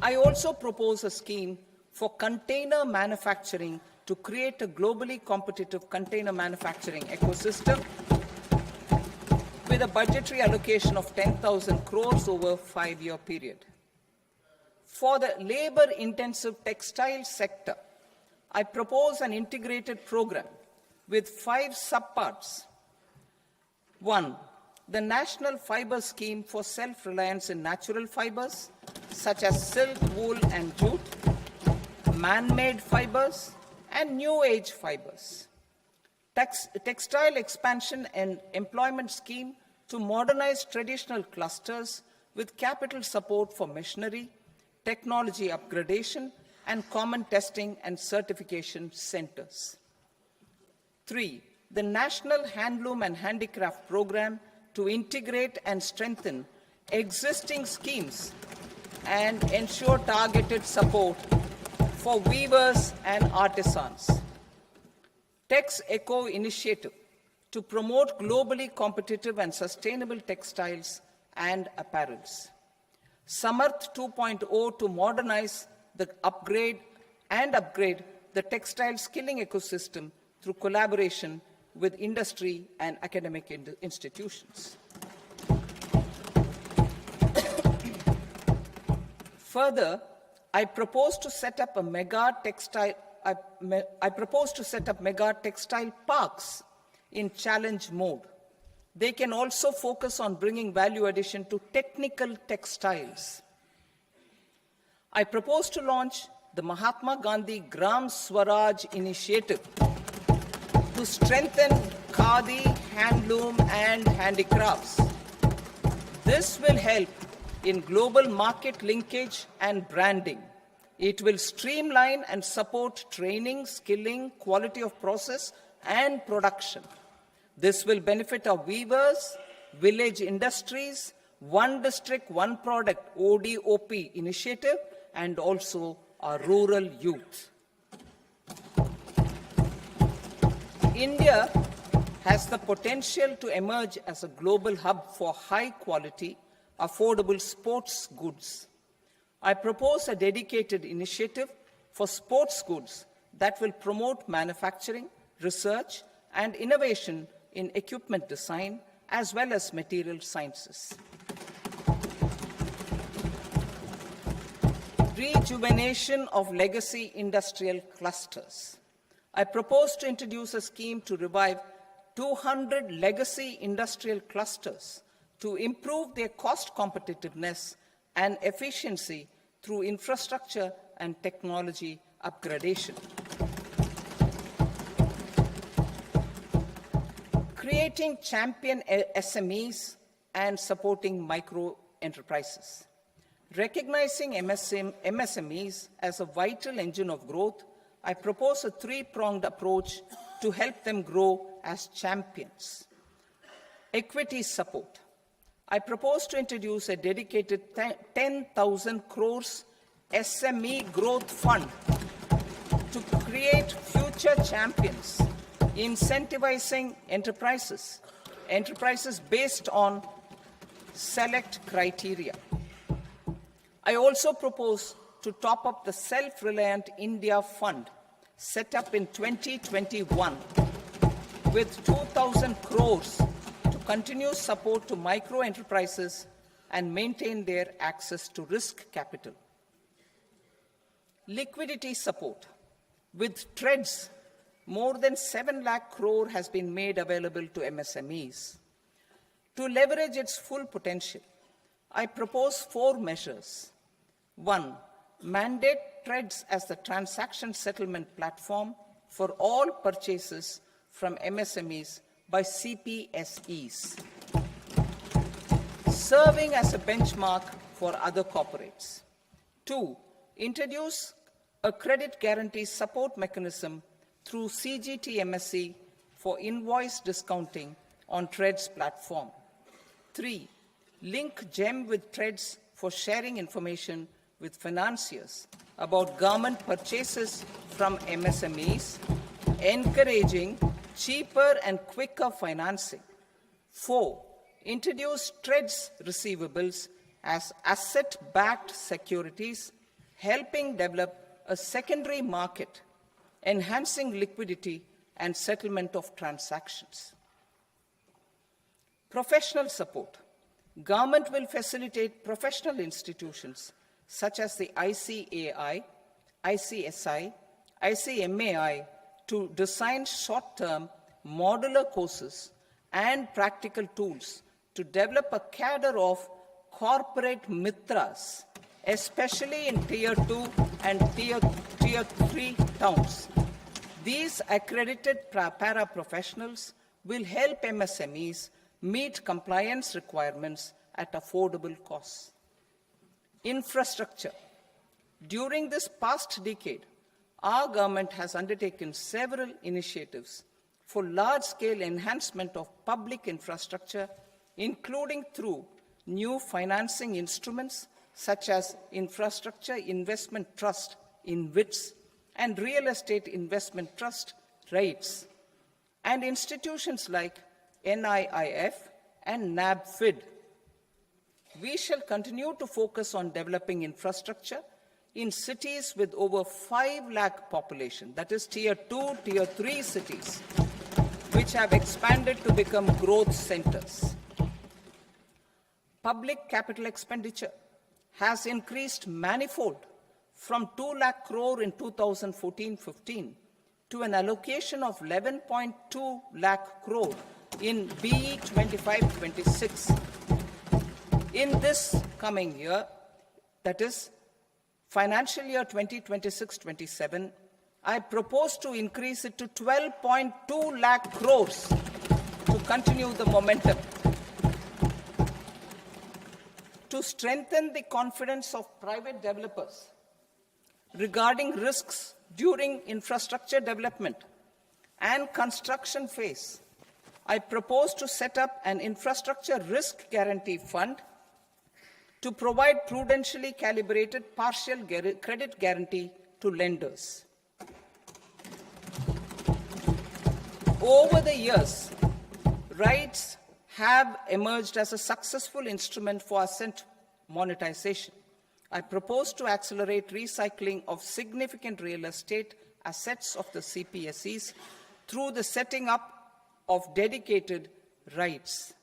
I also propose a scheme for container manufacturing to create a globally competitive container manufacturing ecosystem with a budgetary allocation of 10,000 crores over a 5-year period. For the labor-intensive textile sector, I propose an integrated program with 5 subparts. 1. The National Fiber Scheme for Self-Reliance in Natural Fibers, such as silk, wool, and jute, man-made fibers, and new age fibers. Textile expansion and employment scheme to modernize traditional clusters with capital support for machinery, technology upgradation, and common testing and certification centers. 3. The National Handloom and Handicraft Program to integrate and strengthen existing schemes and ensure targeted support for weavers and artisans. Tex Eco initiative to promote globally competitive and sustainable textiles and apparels. Samarth 2.0 to modernize the upgrade the textile skilling ecosystem through collaboration with industry and academic institutions. Further, I propose to set up mega textile parks in challenge mode. They can also focus on bringing value addition to technical textiles. I propose to launch the Mahatma Gandhi Gram Swaraj initiative to strengthen khadi, handloom, and handicrafts. This will help in global market linkage and branding. It will streamline and support training, skilling, quality of process, and production. This will benefit our weavers, village industries, One District, One Product ODOP initiative, and also our rural youth. India has the potential to emerge as a global hub for high-quality, affordable sports goods. I propose a dedicated initiative for sports goods that will promote manufacturing, research, and innovation in equipment design, as well as material sciences. Rejuvenation of legacy industrial clusters. I propose to introduce a scheme to revive 200 legacy industrial clusters to improve their cost competitiveness and efficiency through infrastructure and technology upgradation. Creating champion SMEs and supporting micro enterprises. Recognizing MSMEs as a vital engine of growth, I propose a 3-pronged approach to help them grow as champions. Equity support. I propose to introduce a dedicated 10,000 crores SME growth fund to create future champions, incentivizing enterprises based on select criteria. I also propose to top up the Self-Reliant India Fund, set up in 2021, with 2,000 crores to continue support to micro enterprises and maintain their access to risk capital. Liquidity support. With TREADS, more than 7 lakh crore has been made available to MSMEs. To leverage its full potential, I propose 4 measures. 1. Mandate TREADS as the transaction settlement platform for all purchases from MSMEs by CPSEs, serving as a benchmark for other corporates. 2. Introduce a credit guarantee support mechanism through CGTMSE for invoice discounting on TREADS platform. 3. Link GEM with TREADS for sharing information with financiers about government purchases from MSMEs, encouraging cheaper and quicker financing. 4. Introduce TREADS receivables as asset-backed securities helping develop a secondary market, enhancing liquidity and settlement of transactions. Professional support. Government will facilitate professional institutions such as the ICAI, ICSI, ICMAI to design short-term modular courses and practical tools to develop a cadre of corporate mitras, especially in Tier 2 and Tier 3 towns. These accredited para-professionals will help MSMEs meet compliance requirements at affordable costs. Infrastructure. During this past decade, our government has undertaken several initiatives for large-scale enhancement of public infrastructure, including through new financing instruments such as Infrastructure Investment Trust (InvITs) and Real Estate Investment Trust (REITs), and institutions like NIIF and NABFID. We shall continue to focus on developing infrastructure in cities with over 5 lakh population, that is Tier 2, Tier 3 cities, which have expanded to become growth centers. Public capital expenditure has increased manifold from 2 lakh crore in 2014-15 to an allocation of 11.2 lakh crore in BE 25-26. In this coming year, that is financial year 2026-27, I propose to increase it to 12.2 lakh crores to continue the momentum. To strengthen the confidence of private developers regarding risks during infrastructure development and construction phase, I propose to set up an infrastructure risk guarantee fund to provide prudentially calibrated partial credit guarantee to lenders. Over the years, REITs have emerged as a successful instrument for asset monetization. I propose to accelerate recycling of significant real estate assets of the CPSEs through the setting up of dedicated REITs.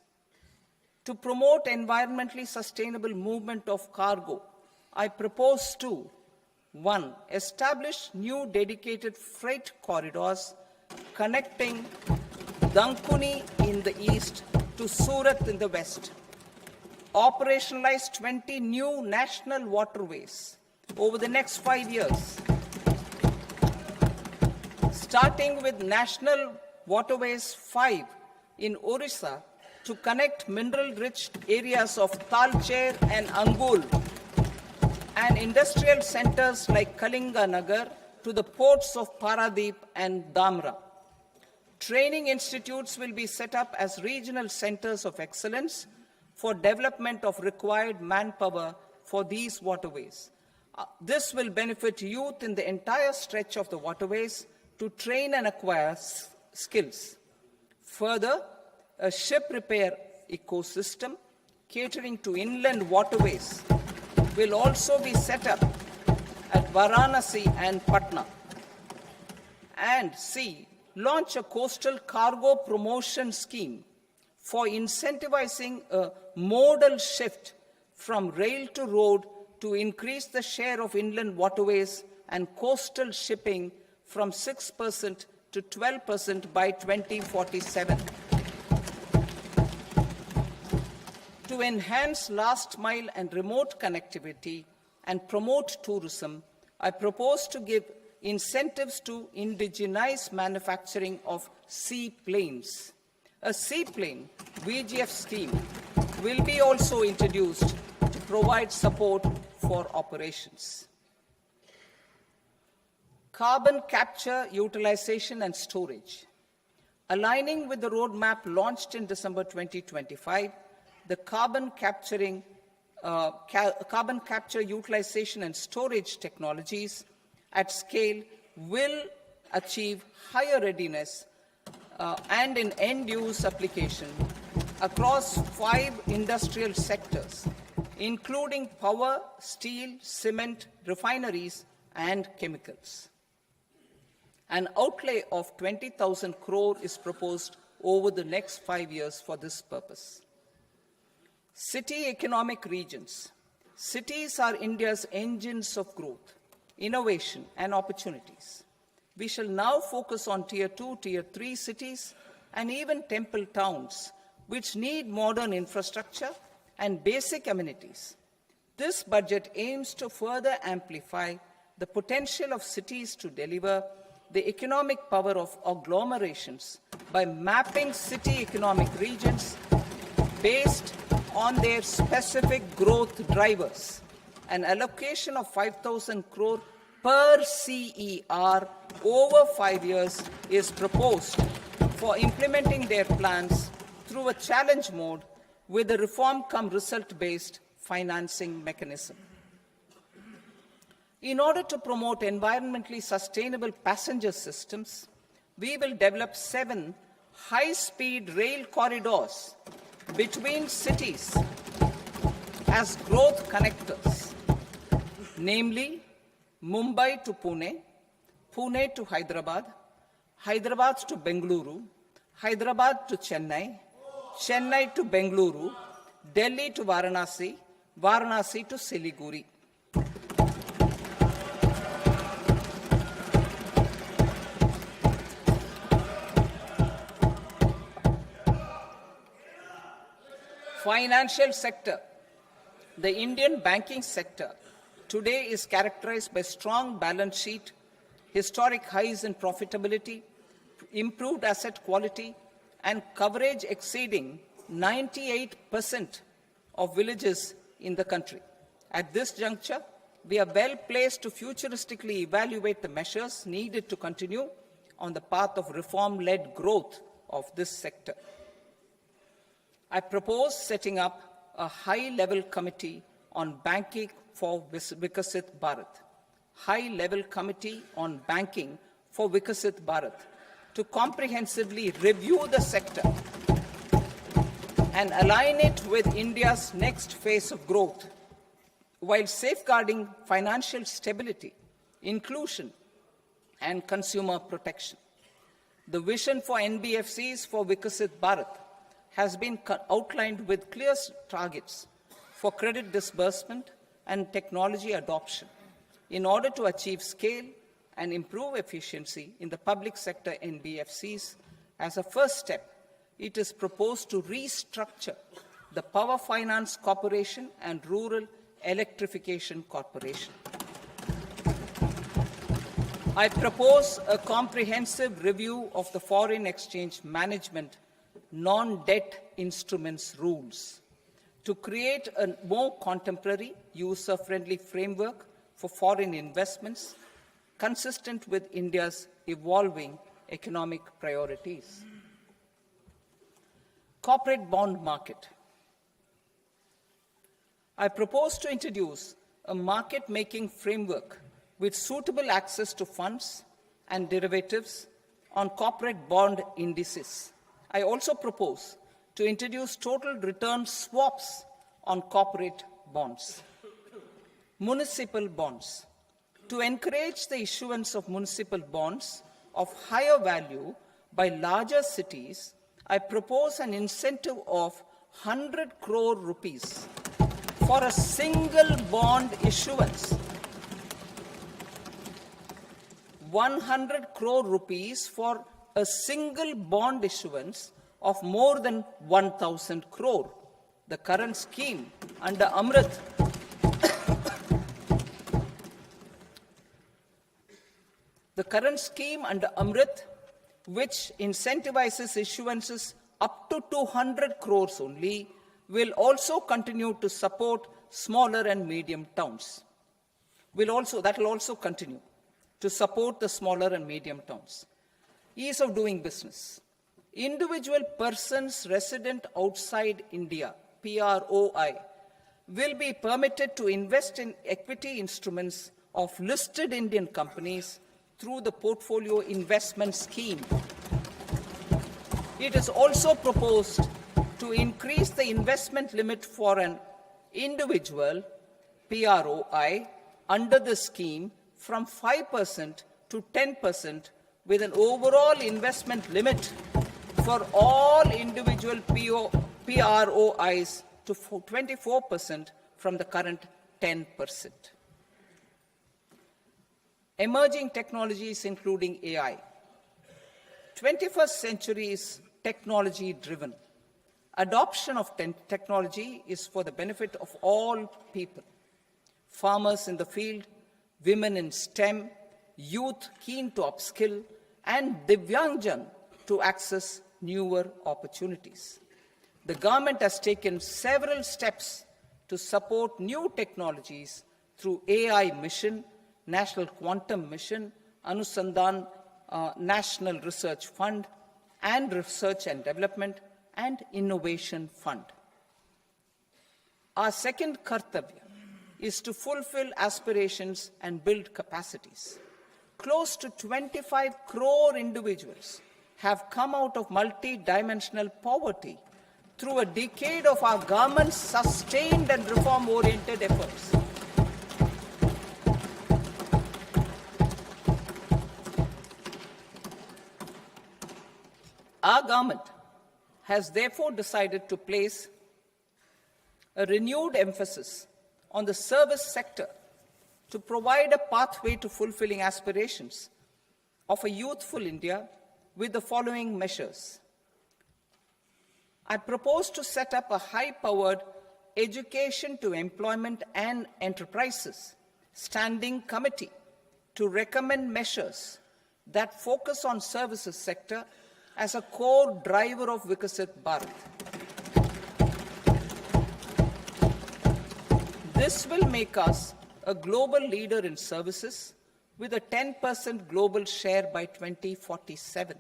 To promote environmentally sustainable movement of cargo, I propose to 1. Establish new dedicated freight corridors connecting Dankuni in the east to Surat in the west. Operationalize 20 new national waterways over the next 5 years, starting with National Waterways 5 in Orissa to connect mineral-rich areas of Talcher and Angul and industrial centers like Kalinga Nagar to the ports of Paradeep and Dhamra. Training institutes will be set up as regional centers of excellence for development of required manpower for these waterways. This will benefit youth in the entire stretch of the waterways to train and acquire skills. Further, a ship repair ecosystem catering to inland waterways will also be set up at Varanasi and Patna. And C, launch a coastal cargo promotion scheme for incentivizing a modal shift from rail to road to increase the share of inland waterways and coastal shipping from 6% to 12% by 2047. To enhance last mile and remote connectivity and promote tourism, I propose to give incentives to indigenize manufacturing of seaplanes. A seaplane VGF scheme will be also introduced to provide support for operations. Carbon capture, utilization, and storage. Aligning with the roadmap launched in December 2025, the carbon capture, utilization, and storage technologies at scale will achieve higher readiness and in end-use application across 5 industrial sectors, including power, steel, cement, refineries, and chemicals. An outlay of 20,000 crore is proposed over the next 5 years for this purpose. City economic regions. Cities are India's engines of growth, innovation, and opportunities. We shall now focus on Tier 2, Tier 3 cities, and even temple towns, which need modern infrastructure and basic amenities. This budget aims to further amplify the potential of cities to deliver the economic power of agglomerations by mapping city economic regions based on their specific growth drivers. An allocation of 5,000 crore per CER over 5 years is proposed for implementing their plans through a challenge mode with a reform-cum-result-based financing mechanism. In order to promote environmentally sustainable passenger systems, we will develop 7 high-speed rail corridors between cities as growth connectors, namely Mumbai to Pune, Pune to Hyderabad, Hyderabad to Bengaluru, Hyderabad to Chennai, Chennai to Bengaluru, Delhi to Varanasi, Varanasi to Siliguri. Financial sector. The Indian banking sector today is characterized by strong balance sheet, historic highs in profitability, improved asset quality, and coverage exceeding 98% of villages in the country. At this juncture, we are well placed to futuristically evaluate the measures needed to continue on the path of reform-led growth of this sector. I propose setting up a high-level committee on banking for Vikasit Bharat. High-level committee on banking for Vikasit Bharat to comprehensively review the sector and align it with India's next phase of growth while safeguarding financial stability, inclusion, and consumer protection. The vision for NBFCs for Vikasit Bharat has been outlined with clear targets for credit disbursement and technology adoption in order to achieve scale and improve efficiency in the public sector NBFCs. As a first step, it is proposed to restructure the Power Finance Corporation and Rural Electrification Corporation. I propose a comprehensive review of the foreign exchange management non-debt instruments rules to create a more contemporary, user-friendly framework for foreign investments consistent with India's evolving economic priorities. Corporate bond market. I propose to introduce a market-making framework with suitable access to funds and derivatives on corporate bond indices. I also propose to introduce total return swaps on corporate bonds. Municipal bonds. To encourage the issuance of municipal bonds of higher value by larger cities, I propose an incentive of 100 crore rupees for a single bond issuance. 100 crore rupees for a single bond issuance of more than 1,000 crore. The current scheme under Amrit which incentivizes issuances up to 200 crores only, will also continue to support smaller and medium towns. That will also continue to support the smaller and medium towns. Ease of doing business. Individual persons resident outside India, PROI, will be permitted to invest in equity instruments of listed Indian companies through the Portfolio Investment Scheme. It is also proposed to increase the investment limit for an individual PROI under the scheme from 5% to 10% with an overall investment limit for all individual PROIs to 24% from the current 10%. Emerging technologies including AI. 21st century is technology-driven. Adoption of technology is for the benefit of all people. Farmers in the field, women in STEM, youth keen to upskill, and Divyangjan to access newer opportunities. The government has taken several steps to support new technologies through AI Mission, National Quantum Mission, Anusandhan National Research Fund, and Research and Development and Innovation Fund. Our second kartavya is to fulfill aspirations and build capacities. Close to 25 crore individuals have come out of multi-dimensional poverty through a decade of our government's sustained and reform-oriented efforts. Our government has therefore decided to place a renewed emphasis on the service sector to provide a pathway to fulfilling aspirations of a youthful India with the following measures. I propose to set up a high-powered education to employment and enterprises standing committee to recommend measures that focus on services sector as a core driver of Viksit Bharat. This will make us a global leader in services with a 10% global share by 2047.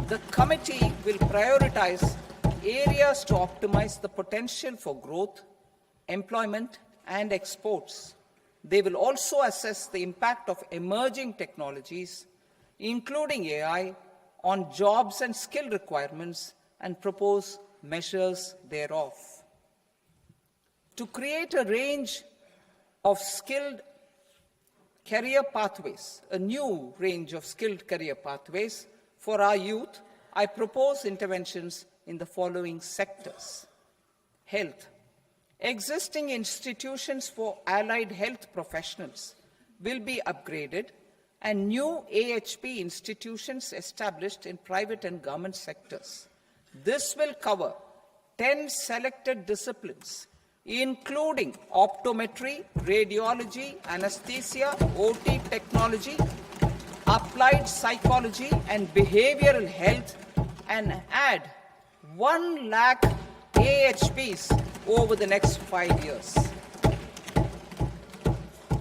The committee will prioritize areas to optimize the potential for growth, employment, and exports. They will also assess the impact of emerging technologies, including AI, on jobs and skill requirements and propose measures thereof. To create a range of skilled career pathways, a new range of skilled career pathways for our youth, I propose interventions in the following sectors. Health. Existing institutions for allied health professionals will be upgraded and new AHP institutions established in private and government sectors. This will cover 10 selected disciplines, including optometry, radiology, anesthesia, OT technology, applied psychology, and behavioral health, and add 1 lakh AHPs over the next 5 years.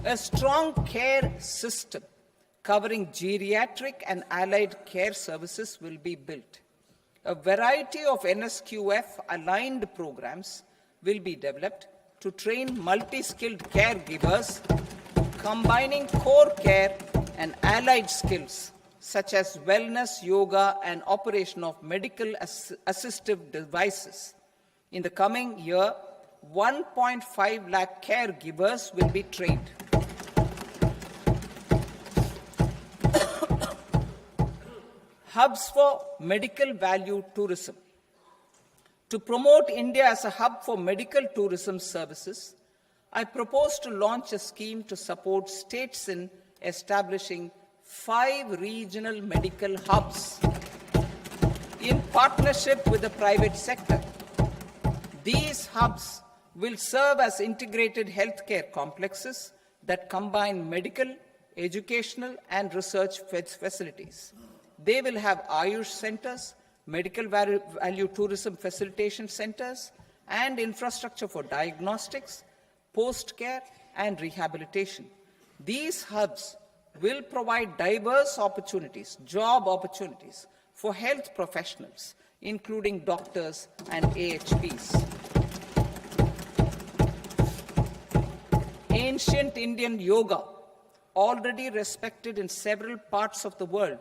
A strong care system covering geriatric and allied care services will be built. A variety of NSQF-aligned programs will be developed to train multi-skilled caregivers, combining core care and allied skills such as wellness, yoga, and operation of medical assistive devices. In the coming year, 1.5 lakh caregivers will be trained. Hubs for medical value tourism. To promote India as a hub for medical tourism services, I propose to launch a scheme to support states in establishing 5 regional medical hubs in partnership with the private sector. These hubs will serve as integrated healthcare complexes that combine medical, educational, and research facilities. They will have Ayush centers, medical value tourism facilitation centers, and infrastructure for diagnostics, post-care, and rehabilitation. These hubs will provide diverse opportunities, job opportunities, for health professionals, including doctors and AHPs. Ancient Indian yoga, already respected in several parts of the world,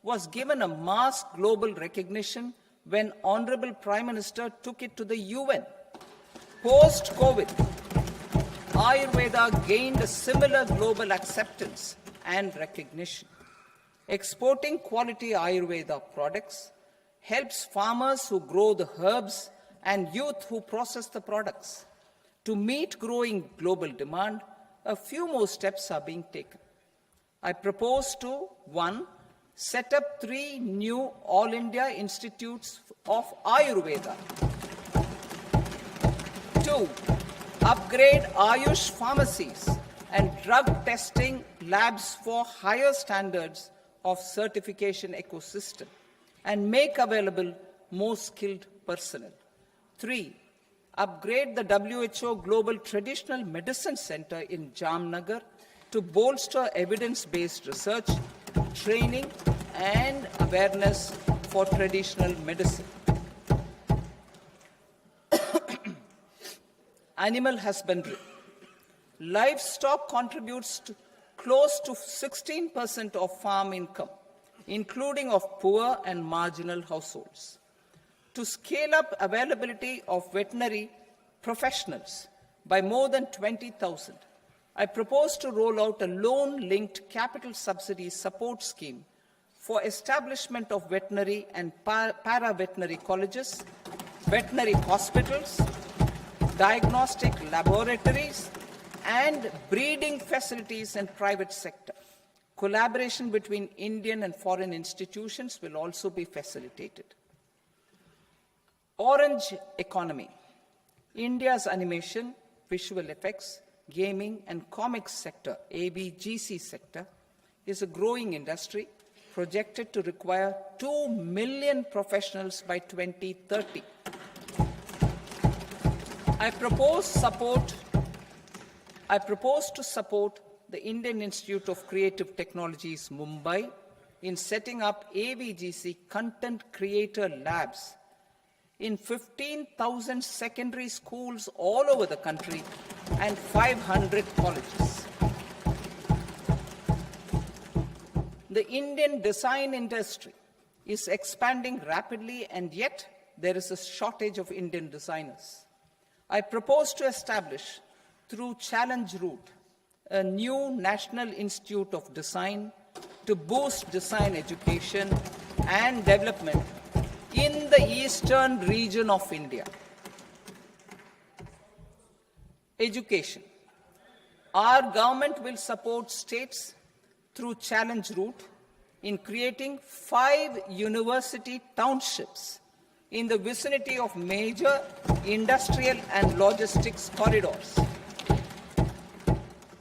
was given a mass global recognition when Honorable Prime Minister took it to the UN. Post-COVID, Ayurveda gained a similar global acceptance and recognition. Exporting quality Ayurveda products helps farmers who grow the herbs and youth who process the products. To meet growing global demand, a few more steps are being taken. I propose to, 1, set up 3 new All India Institutes of Ayurveda. 2, upgrade Ayush pharmacies and drug testing labs for higher standards of certification ecosystem and make available more skilled personnel. 3, upgrade the WHO Global Traditional Medicine Center in Jamnagar to bolster evidence-based research, training, and awareness for traditional medicine. Animal husbandry. Livestock contributes to close to 16% of farm income, including of poor and marginal households. To scale up availability of veterinary professionals by more than 20,000, I propose to roll out a loan-linked capital subsidy support scheme for establishment of veterinary and para-veterinary colleges, veterinary hospitals, diagnostic laboratories, and breeding facilities in private sector. Collaboration between Indian and foreign institutions will also be facilitated. Orange economy. India's animation, visual effects, gaming and comics sector, ABGC sector, is a growing industry projected to require 2 million professionals by 2030. I propose to support the Indian Institute of Creative Technologies, Mumbai, in setting up AVGC content creator labs in 15,000 secondary schools all over the country and 500 colleges. The Indian design industry is expanding rapidly, and yet there is a shortage of Indian designers. I propose to establish, through Challenge Route, a new National Institute of Design to boost design education and development in the eastern region of India. Education. Our government will support states through Challenge Route in creating 5 university townships in the vicinity of major industrial and logistics corridors.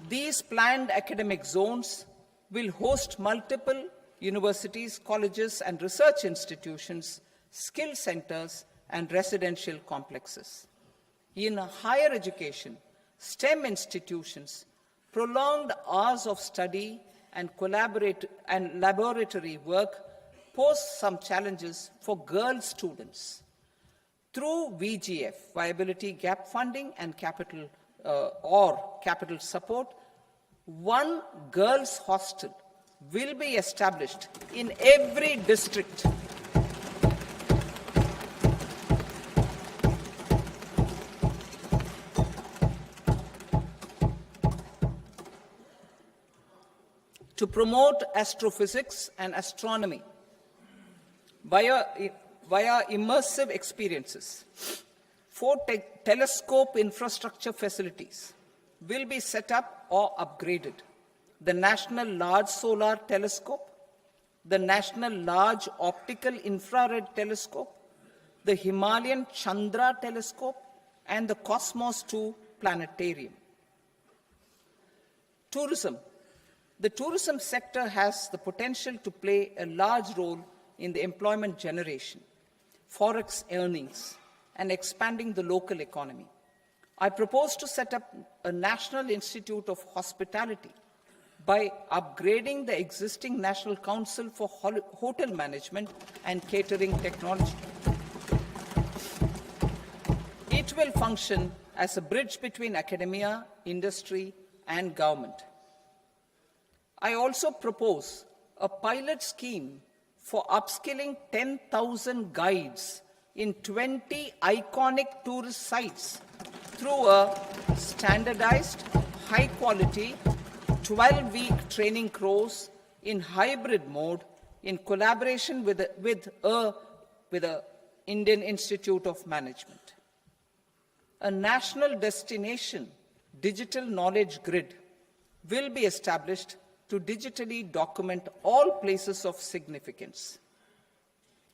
These planned academic zones will host multiple universities, colleges, and research institutions, skill centers, and residential complexes. In higher education, STEM institutions, prolonged hours of study and laboratory work pose some challenges for girl students. Through VGF, Viability Gap Funding and capital support, 1 girls' hostel will be established in every district. To promote astrophysics and astronomy via immersive experiences, 4 telescope infrastructure facilities will be set up or upgraded. The National Large Solar Telescope, the National Large Optical Infrared Telescope, the Himalayan Chandra Telescope, and the Cosmos 2 Planetarium. Tourism. The tourism sector has the potential to play a large role in the employment generation, forex earnings, and expanding the local economy. I propose to set up a National Institute of Hospitality by upgrading the existing National Council for Hotel Management and Catering Technology. It will function as a bridge between academia, industry, and government. I also propose a pilot scheme for upskilling 10,000 guides in 20 iconic tourist sites through a standardized, high-quality, 12-week training course in hybrid mode in collaboration with the Indian Institute of Management. A national destination digital knowledge grid will be established to digitally document all places of significance,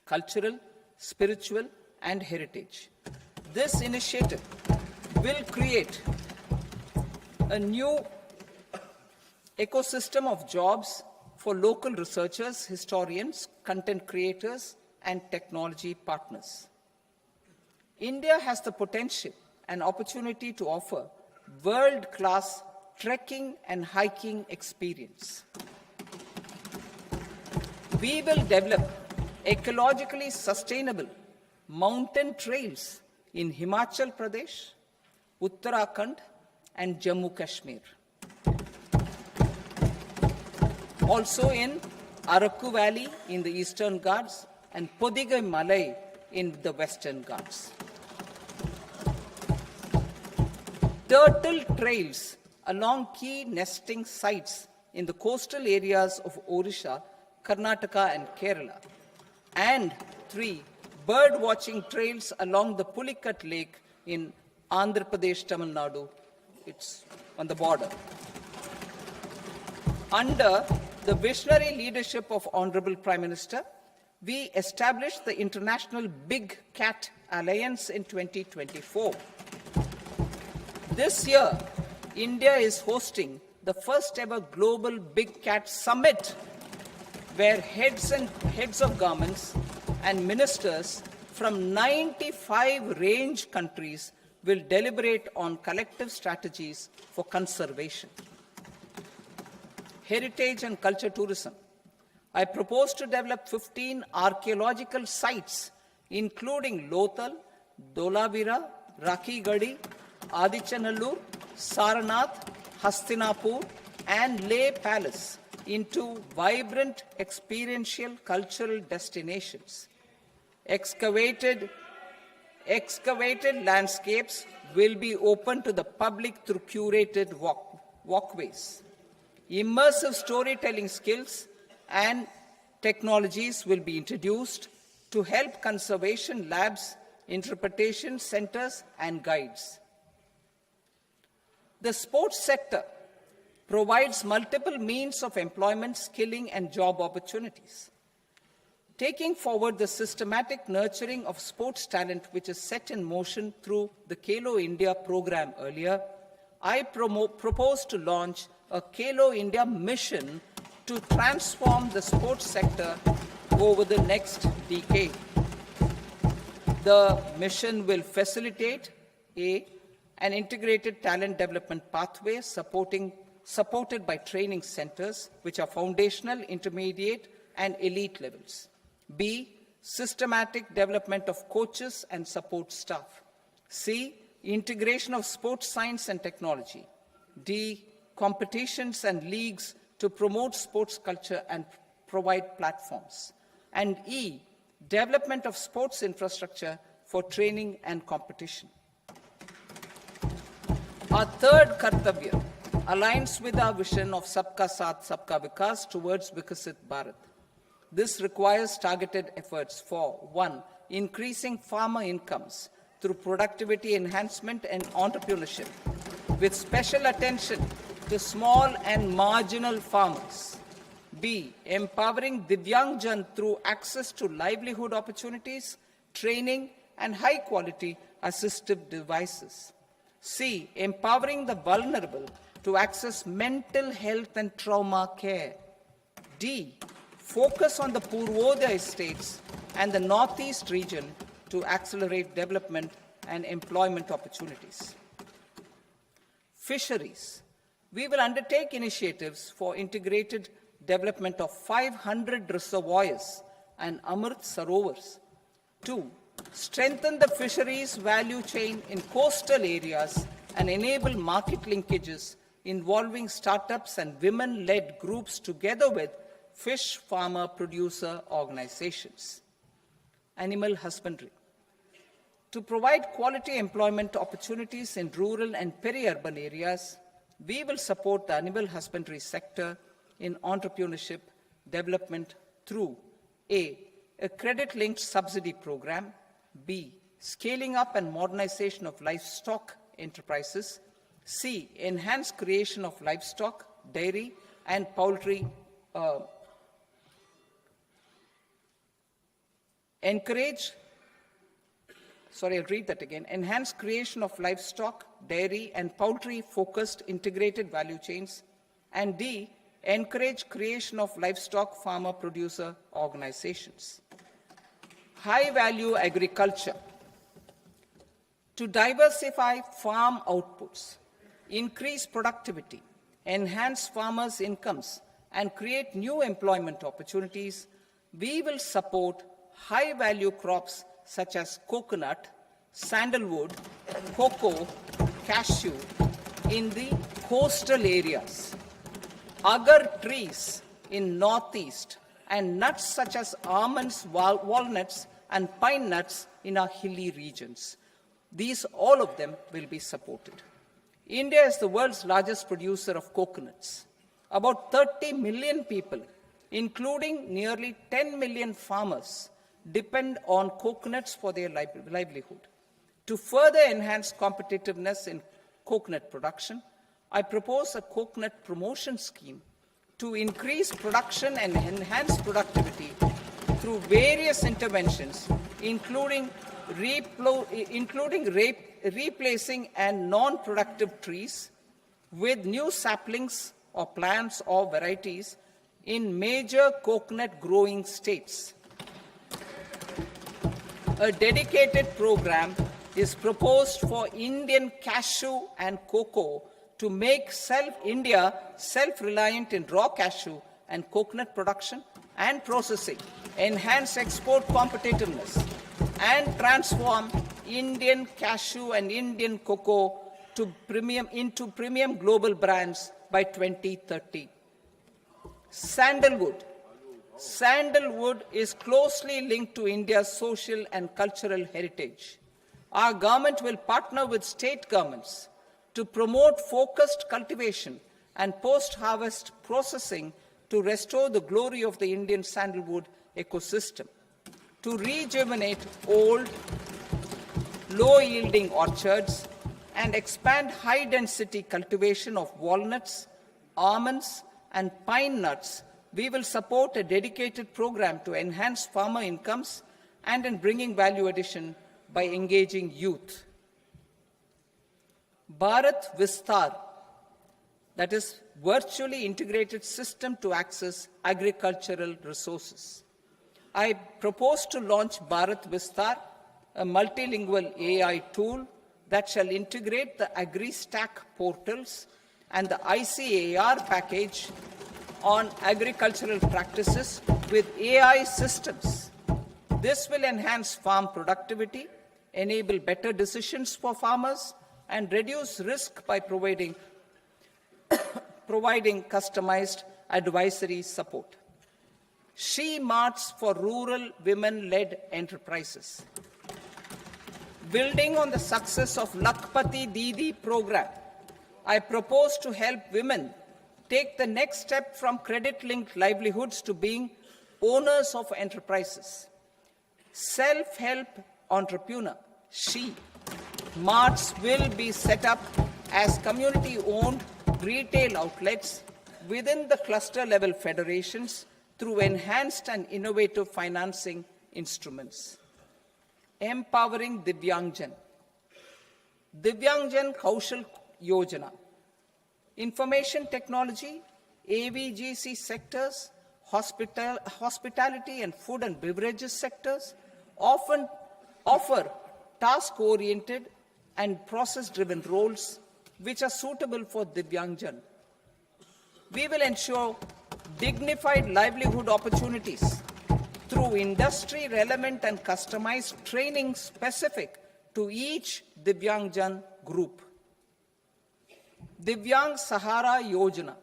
cultural, spiritual, and heritage. This initiative will create a new ecosystem of jobs for local researchers, historians, content creators, and technology partners. India has the potential and opportunity to offer world-class trekking and hiking experience. We will develop ecologically sustainable mountain trails in Himachal Pradesh, Uttarakhand, and Jammu Kashmir. Also in Araku Valley in the Eastern Ghats and Podigai Malai in the Western Ghats. Turtle trails along key nesting sites in the coastal areas of Odisha, Karnataka, and Kerala. And 3, bird watching trails along the Pulikat Lake in Andhra Pradesh, Tamil Nadu. It's on the border. Under the visionary leadership of Honorable Prime Minister, we established the International Big Cat Alliance in 2024. This year, India is hosting the first ever Global Big Cat Summit, where heads of governments and ministers from 95 range countries will deliberate on collective strategies for conservation. Heritage and culture tourism. I propose to develop 15 archaeological sites, including Lothal, Dholavira, Rakhigarhi, Adichanallur, Saranath, Hastinapur, and Leh Palace into vibrant experiential cultural destinations. Excavated landscapes will be open to the public through curated walkways. Immersive storytelling skills and technologies will be introduced to help conservation labs, interpretation centers, and guides. The sports sector provides multiple means of employment, skilling, and job opportunities. Taking forward the systematic nurturing of sports talent, which is set in motion through the Khelo India program earlier, I propose to launch a Khelo India mission to transform the sports sector over the next decade. The mission will facilitate an integrated talent development pathway supported by training centers, which are foundational, intermediate, and elite levels. B, systematic development of coaches and support staff. C, integration of sports science and technology. D, competitions and leagues to promote sports culture and provide platforms. And E, development of sports infrastructure for training and competition. Our third Kartavya aligns with our vision of Sabka Saath, Sabka Vikas towards Vikasit Bharat. This requires targeted efforts for 1, increasing farmer incomes through productivity enhancement and entrepreneurship, with special attention to small and marginal farmers. B, empowering Divyangjan through access to livelihood opportunities, training, and high-quality assistive devices. C, empowering the vulnerable to access mental health and trauma care. D, focus on the Purvodaya states and the Northeast region to accelerate development and employment opportunities. Fisheries. We will undertake initiatives for integrated development of 500 reservoirs and Amrit Sarovars. 2, strengthen the fisheries value chain in coastal areas and enable market linkages involving startups and women-led groups together with fish farmer producer organizations. Animal husbandry. To provide quality employment opportunities in rural and peri-urban areas, we will support the animal husbandry sector in entrepreneurship development through A credit-linked subsidy program, B, scaling up and modernization of livestock enterprises, C, enhanced creation of livestock, dairy, and poultry enhanced creation of livestock, dairy, and poultry-focused integrated value chains, and D, encourage creation of livestock farmer-producer organizations. High-value agriculture. To diversify farm outputs, increase productivity, enhance farmers' incomes, and create new employment opportunities, we will support high-value crops such as coconut, sandalwood, cocoa, cashew in the coastal areas, agar trees in northeast, and nuts such as almonds, walnuts, and pine nuts in our hilly regions. All of them will be supported. India is the world's largest producer of coconuts. About 30 million people, including nearly 10 million farmers, depend on coconuts for their livelihood. To further enhance competitiveness in coconut production, I propose a coconut promotion scheme to increase production and enhance productivity through various interventions, including replacing and non-productive trees with new saplings or plants or varieties in major coconut growing states. A dedicated program is proposed for Indian cashew and cocoa to make India self-reliant in raw cashew and coconut production and processing, enhance export competitiveness, and transform Indian cashew and Indian cocoa into premium global brands by 2030. Sandalwood. Sandalwood is closely linked to India's social and cultural heritage. Our government will partner with state governments to promote focused cultivation and post-harvest processing to restore the glory of the Indian sandalwood ecosystem, to rejuvenate old, low-yielding orchards, and expand high-density cultivation of walnuts, almonds, and pine nuts. We will support a dedicated program to enhance farmer incomes and in bringing value addition by engaging youth. Bharat Vistar, that is virtually integrated system to access agricultural resources. I propose to launch Bharat Vistar, a multilingual AI tool that shall integrate the AgriStack portals and the ICAR package on agricultural practices with AI systems. This will enhance farm productivity, enable better decisions for farmers, and reduce risk by providing customized advisory support. She-Marts for rural women-led enterprises. Building on the success of Lakpati Didi program, I propose to help women take the next step from credit-linked livelihoods to being owners of enterprises. Self-help entrepreneur, She-Marts will be set up as community-owned retail outlets within the cluster-level federations through enhanced and innovative financing instruments. Empowering Divyangjan. Divyangjan Kaushal Yojana. Information technology, AVGC sectors, hospitality and food and beverages sectors often offer task-oriented and process-driven roles which are suitable for Divyangjan. We will ensure dignified livelihood opportunities through industry-relevant and customized training specific to each Divyangjan group. Divyang Sahara Yojana.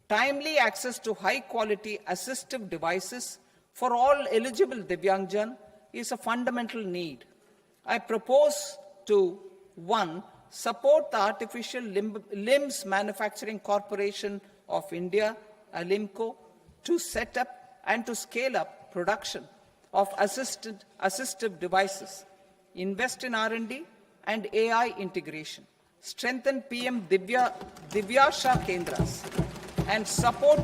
Timely access to high-quality assistive devices for all eligible Divyangjan is a fundamental need. I propose to 1. Support the Artificial Limbs Manufacturing Corporation of India, ALIMCO, to set up and to scale up production of assistive devices, invest in R&D and AI integration, strengthen PM Divyasha Kendras, and support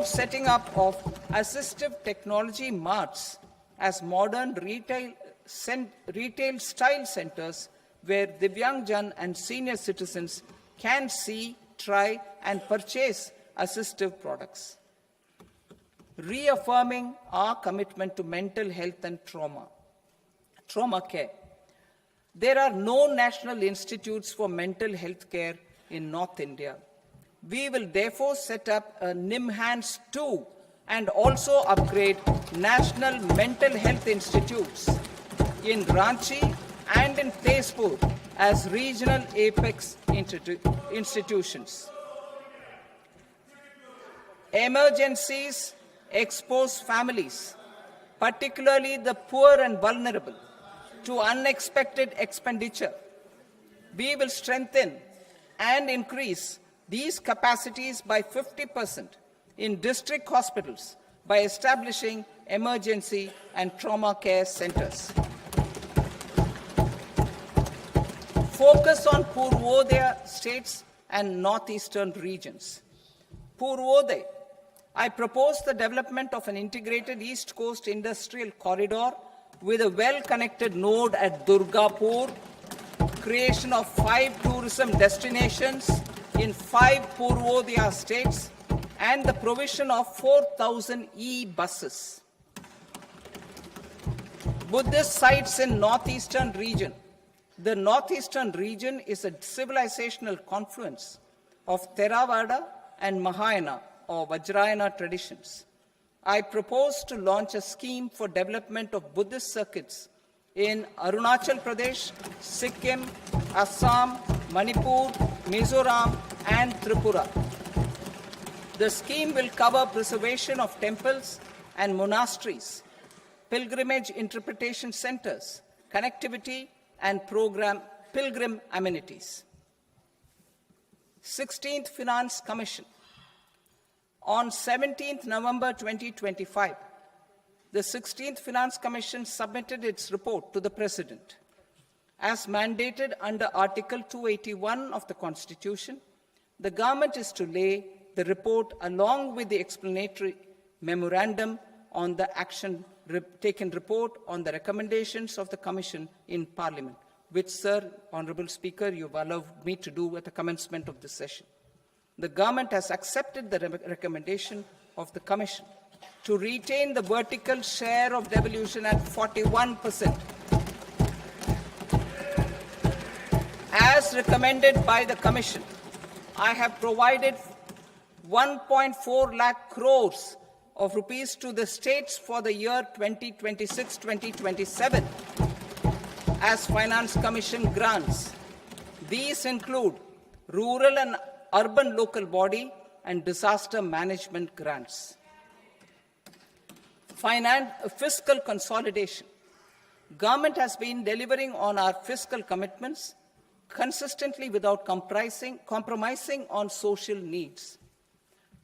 setting up of assistive technology marts as modern retail style centers where Divyangjan and senior citizens can see, try, and purchase assistive products. Reaffirming our commitment to mental health and trauma care. There are no national institutes for mental health care in North India. We will therefore set up a NIMHANS 2 and also upgrade national mental health institutes in Ranchi and in Tezpur as regional apex institutions. Emergencies expose families, particularly the poor and vulnerable, to unexpected expenditure. We will strengthen and increase these capacities by 50% in district hospitals by establishing emergency and trauma care centers. Focus on Purvodaya states and northeastern regions. Purvodaya, I propose the development of an integrated East Coast industrial corridor with a well-connected node at Durgapur, creation of 5 tourism destinations in 5 Purvodaya states, and the provision of 4,000 e-buses. Buddhist sites in northeastern region. The northeastern region is a civilizational confluence of Theravada and Mahayana or Vajrayana traditions. I propose to launch a scheme for development of Buddhist circuits in Arunachal Pradesh, Sikkim, Assam, Manipur, Mizoram, and Tripura. The scheme will cover preservation of temples and monasteries, pilgrimage interpretation centers, connectivity, and pilgrim amenities. 16th Finance Commission. On 17th November 2025, the 16th Finance Commission submitted its report to the President. As mandated under Article 281 of the Constitution, the government is to lay the report along with the explanatory memorandum on the action taken report on the recommendations of the Commission in Parliament, which, Sir, Honourable Speaker, you have allowed me to do at the commencement of this session. The government has accepted the recommendation of the Commission to retain the vertical share of devolution at 41%. As recommended by the Commission, I have provided 1.4 lakh crores of rupees to the states for the year 2026-2027 as Finance Commission grants. These include rural and urban local body and disaster management grants. Fiscal consolidation. Government has been delivering on our fiscal commitments consistently without compromising on social needs.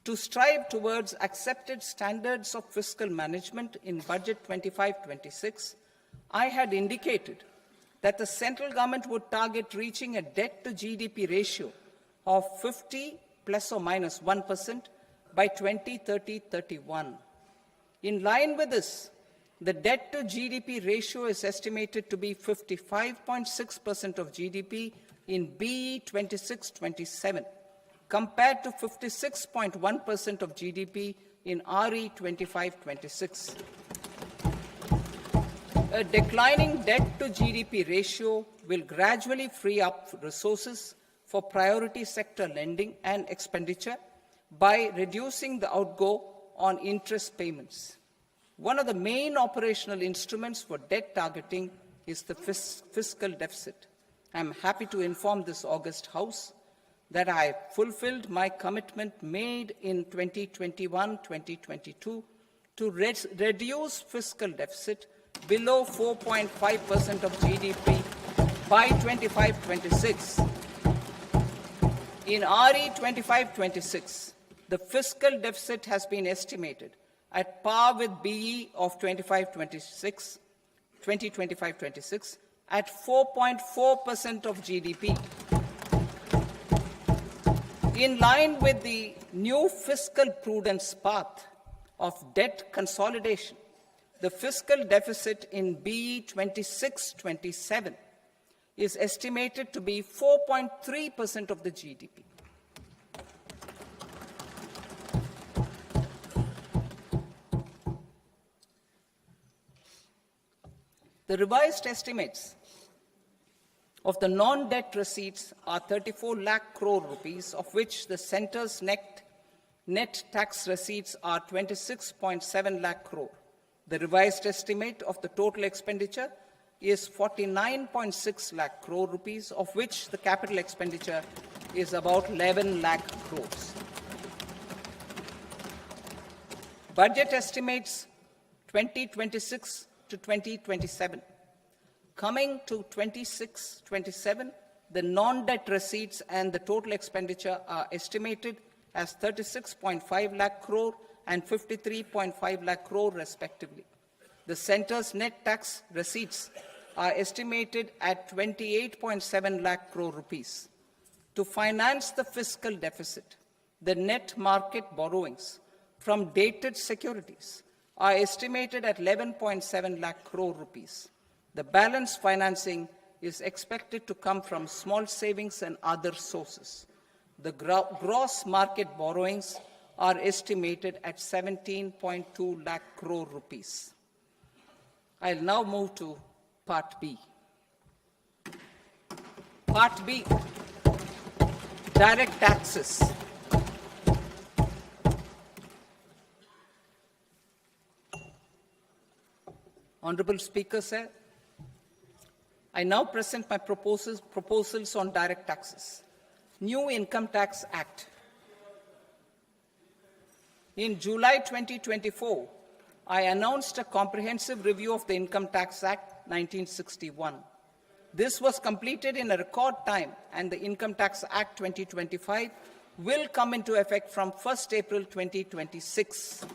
To strive towards accepted standards of fiscal management in Budget 25-26, I had indicated that the central government would target reaching a debt-to-GDP ratio of 50 plus or minus 1% by 2030-31. In line with this, the debt-to-GDP ratio is estimated to be 55.6% of GDP in BE 26-27, compared to 56.1% of GDP in RE 25-26. A declining debt-to-GDP ratio will gradually free up resources for priority sector lending and expenditure by reducing the outgo on interest payments. One of the main operational instruments for debt targeting is the fiscal deficit. I am happy to inform this august House that I have fulfilled my commitment made in 2021-2022 to reduce fiscal deficit below 4.5% of GDP by 25-26. In RE 25-26, the fiscal deficit has been estimated at par with BE of 2025-26 at 4.4% of GDP. In line with the new fiscal prudence path of debt consolidation, the fiscal deficit in BE 26-27 is estimated to be 4.3% of the GDP. The revised estimates of the non-debt receipts are 34 lakh crore rupees, of which the centre's net tax receipts are 26.7 lakh crore. The revised estimate of the total expenditure is 49.6 lakh crore rupees, of which the capital expenditure is about 11 lakh crores. Budget estimates 2026 to 2027. Coming to 26-27, the non-debt receipts and the total expenditure are estimated as 36.5 lakh crore and 53.5 lakh crore respectively. The centre's net tax receipts are estimated at 28.7 lakh crore rupees. To finance the fiscal deficit, the net market borrowings from dated securities are estimated at 11.7 lakh crore rupees. The balance financing is expected to come from small savings and other sources. The gross market borrowings are estimated at 17.2 lakh crore rupees. I'll now move to Part B. Part B, direct taxes. Honorable Speaker, sir, I now present my proposals on direct taxes. New Income Tax Act. In July 2024, I announced a comprehensive review of the Income Tax Act 1961. This was completed in a record time, and the Income Tax Act 2025 will come into effect from 1st April 2026.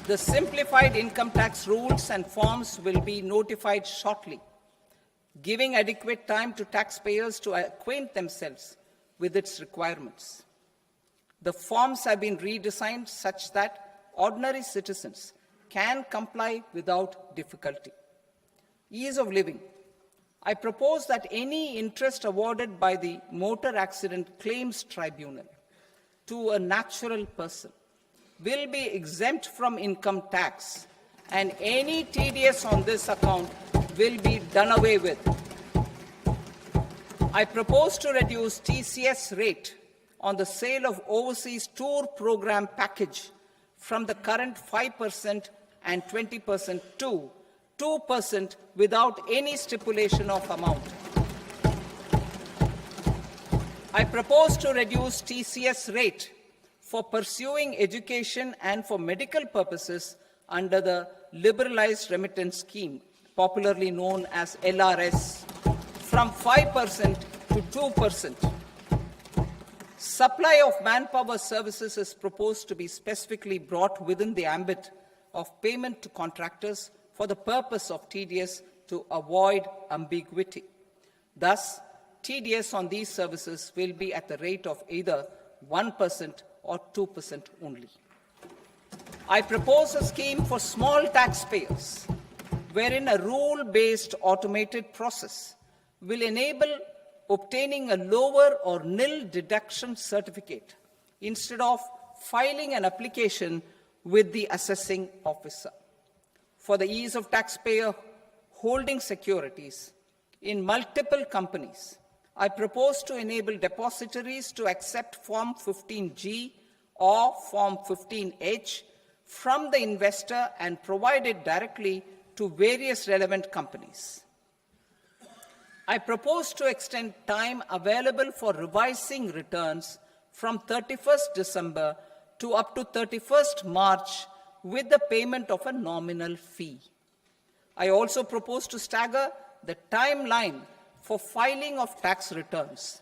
The simplified income tax rules and forms will be notified shortly, giving adequate time to taxpayers to acquaint themselves with its requirements. The forms have been redesigned such that ordinary citizens can comply without difficulty. Ease of living. I propose that any interest awarded by the Motor Accident Claims Tribunal to a natural person will be exempt from income tax, and any TDS on this account will be done away with. I propose to reduce TCS rate on the sale of overseas tour program package from the current 5% and 20% to 2% without any stipulation of amount. I propose to reduce TCS rate for pursuing education and for medical purposes under the Liberalized Remittance Scheme, popularly known as LRS, from 5% to 2%. Supply of manpower services is proposed to be specifically brought within the ambit of payment to contractors for the purpose of TDS to avoid ambiguity. Thus, TDS on these services will be at the rate of either 1% or 2% only. I propose a scheme for small taxpayers, wherein a rule-based automated process will enable obtaining a lower or nil deduction certificate instead of filing an application with the assessing officer. For the ease of taxpayer holding securities in multiple companies, I propose to enable depositories to accept Form 15G or Form 15H from the investor and provide it directly to various relevant companies. I propose to extend time available for revising returns from 31st December to up to 31st March with the payment of a nominal fee. I also propose to stagger the timeline for filing of tax returns.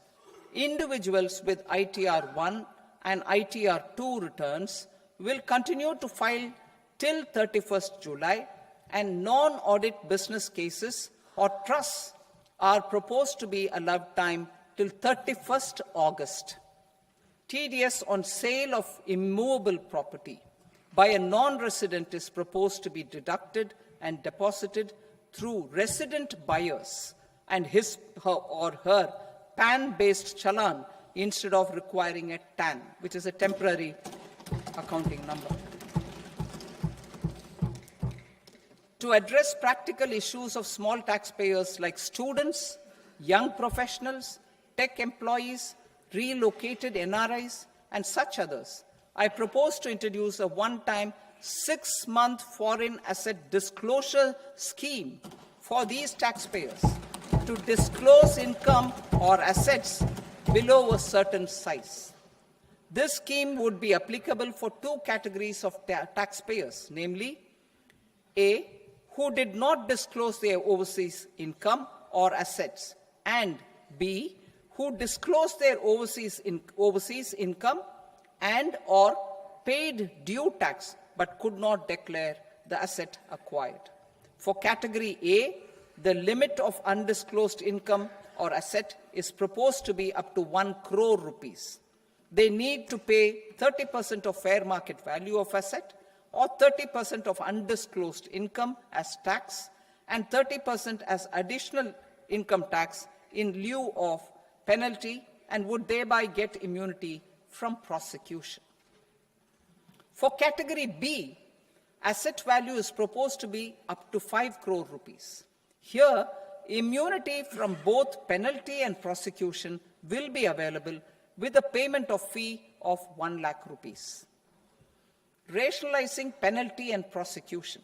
Individuals with ITR 1 and ITR 2 returns will continue to file till 31st July, and non-audit business cases or trusts are proposed to be allowed time till 31st August. TDS on sale of immovable property by a non-resident is proposed to be deducted and deposited through resident buyers and his or her PAN-based challan instead of requiring a TAN, which is a temporary accounting number. To address practical issues of small taxpayers like students, young professionals, tech employees, relocated NRIs, and such others, I propose to introduce a one-time 6-month foreign asset disclosure scheme for these taxpayers to disclose income or assets below a certain size. This scheme would be applicable for two categories of taxpayers, namely, A, who did not disclose their overseas income or assets, and B, who disclosed their overseas income and or paid due tax but could not declare the asset acquired. For category A, the limit of undisclosed income or asset is proposed to be up to 1 crore rupees. They need to pay 30% of fair market value of asset or 30% of undisclosed income as tax and 30% as additional income tax in lieu of penalty, and would thereby get immunity from prosecution. For category B, asset value is proposed to be up to 5 crore rupees. Here, immunity from both penalty and prosecution will be available with a payment of fee of 1 lakh rupees. Rationalizing penalty and prosecution.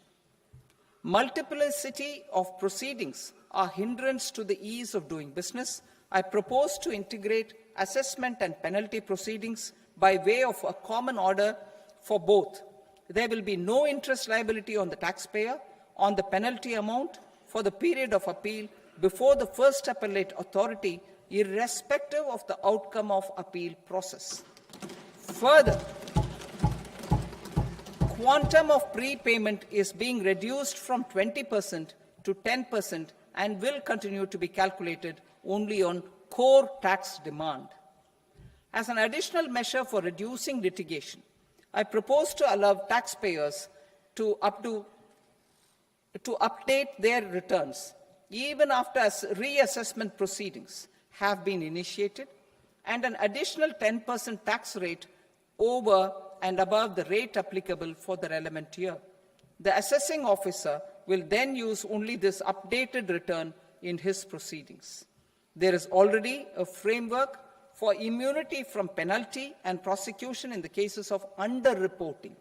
Multiplicity of proceedings are hindrance to the ease of doing business. I propose to integrate assessment and penalty proceedings by way of a common order for both. There will be no interest liability on the taxpayer on the penalty amount for the period of appeal before the first appellate authority, irrespective of the outcome of appeal process. Further, quantum of prepayment is being reduced from 20% to 10% and will continue to be calculated only on core tax demand. As an additional measure for reducing litigation, I propose to allow taxpayers to update their returns even after reassessment proceedings have been initiated, and an additional 10% tax rate over and above the rate applicable for the relevant year. The assessing officer will then use only this updated return in his proceedings. There is already a framework for immunity from penalty and prosecution in the cases of underreporting.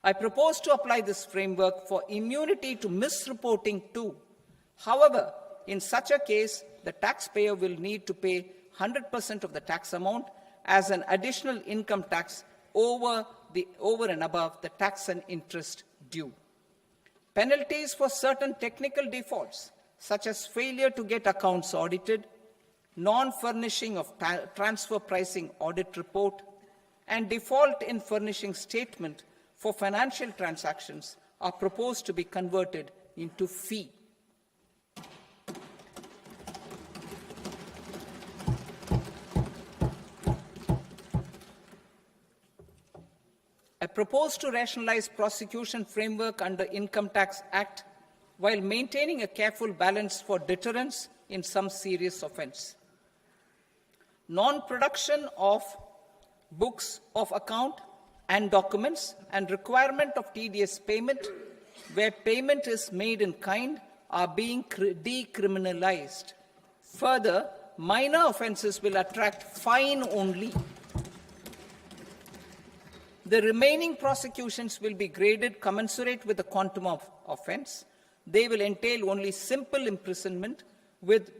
I propose to apply this framework for immunity to misreporting too. However, in such a case, the taxpayer will need to pay 100% of the tax amount as an additional income tax over and above the tax and interest due. Penalties for certain technical defaults, such as failure to get accounts audited, non-furnishing of transfer pricing audit report, and default in furnishing statement for financial transactions, are proposed to be converted into fee. I propose to rationalize prosecution framework under Income Tax Act while maintaining a careful balance for deterrence in some serious offence. Non-production of books of account and documents and requirement of TDS payment where payment is made in kind are being decriminalized. Further, minor offences will attract fine only. The remaining prosecutions will be graded commensurate with the quantum of offence. They will entail only simple imprisonment with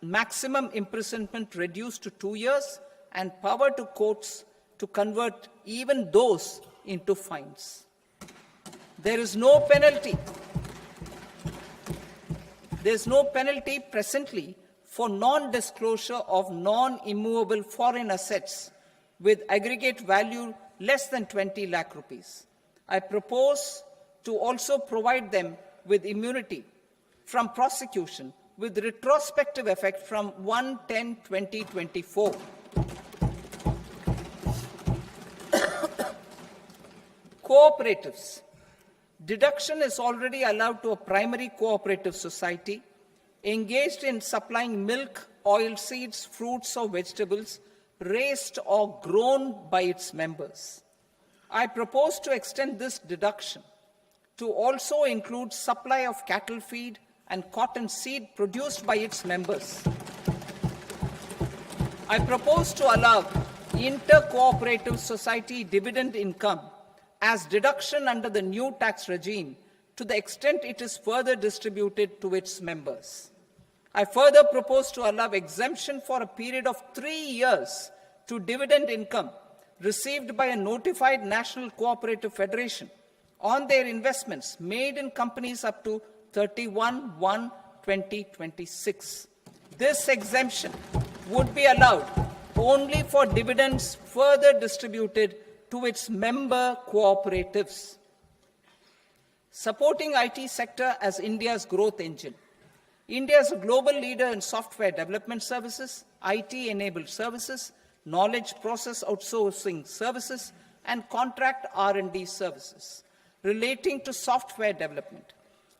maximum imprisonment reduced to 2 years and power to courts to convert even those into fines. There is no penalty. There is no penalty presently for non-disclosure of non-immovable foreign assets with aggregate value less than 20 lakh rupees. I propose to also provide them with immunity from prosecution with retrospective effect from 1/10/2024. Cooperatives. Deduction is already allowed to a primary cooperative society engaged in supplying milk, oilseeds, fruits or vegetables raised or grown by its members. I propose to extend this deduction to also include supply of cattle feed and cotton seed produced by its members. I propose to allow inter-cooperative society dividend income as deduction under the new tax regime to the extent it is further distributed to its members. I further propose to allow exemption for a period of 3 years to dividend income received by a notified national cooperative federation on their investments made in companies up to 31/1/2026. This exemption would be allowed only for dividends further distributed to its member cooperatives. Supporting IT sector as India's growth engine. India is a global leader in software development services, IT-enabled services, knowledge process outsourcing services, and contract R&D services relating to software development.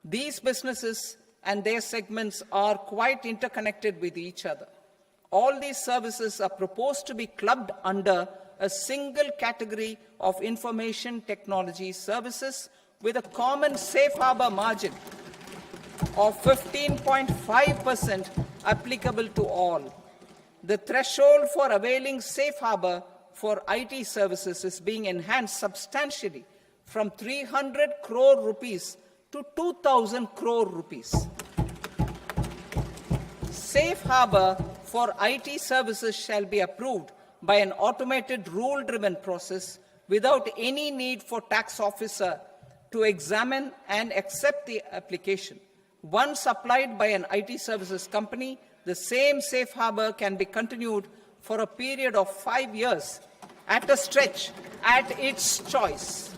These businesses and their segments are quite interconnected with each other. All these services are proposed to be clubbed under a single category of information technology services with a common safe harbor margin of 15.5% applicable to all. The threshold for availing safe harbor for IT services is being enhanced substantially from 300 crore rupees to 2,000 crore rupees. Safe harbor for IT services shall be approved by an automated rule-driven process without any need for tax officer to examine and accept the application. Once applied by an IT services company, the same safe harbor can be continued for a period of 5 years at a stretch at its choice.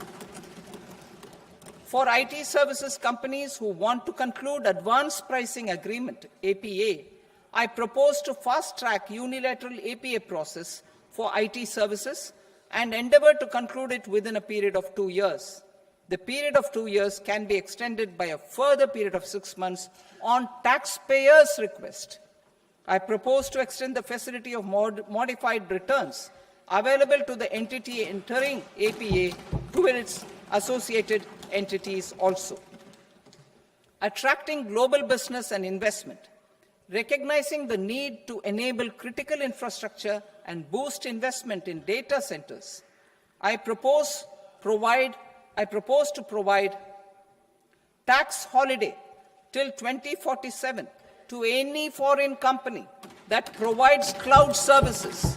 For IT services companies who want to conclude advanced pricing agreement, APA, I propose to fast-track unilateral APA process for IT services and endeavor to conclude it within a period of 2 years. The period of 2 years can be extended by a further period of 6 months on taxpayers' request. I propose to extend the facility of modified returns available to the entity entering APA to its associated entities also. Attracting global business and investment. Recognizing the need to enable critical infrastructure and boost investment in data centers, I propose to provide tax holiday till 2047 to any foreign company that provides cloud services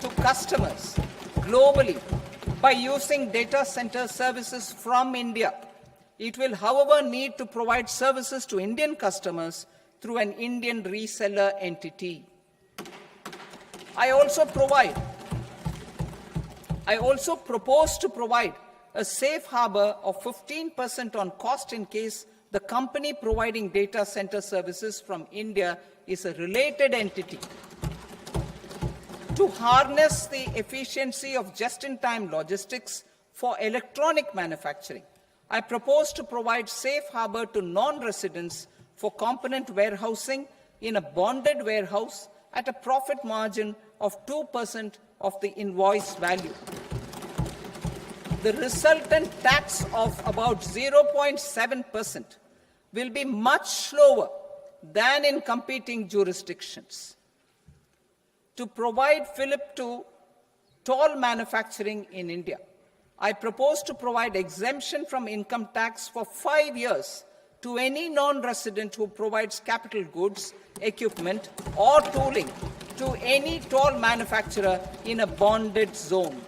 to customers globally by using data center services from India. It will, however, need to provide services to Indian customers through an Indian reseller entity. I also propose to provide a safe harbor of 15% on cost in case the company providing data center services from India is a related entity. To harness the efficiency of just-in-time logistics for electronic manufacturing, I propose to provide safe harbor to non-residents for component warehousing in a bonded warehouse at a profit margin of 2% of the invoice value. The resultant tax of about 0.7% will be much lower than in competing jurisdictions. To provide fillip to toll manufacturing in India, I propose to provide exemption from income tax for 5 years to any non-resident who provides capital goods, equipment, or tooling to any toll manufacturer in a bonded zone.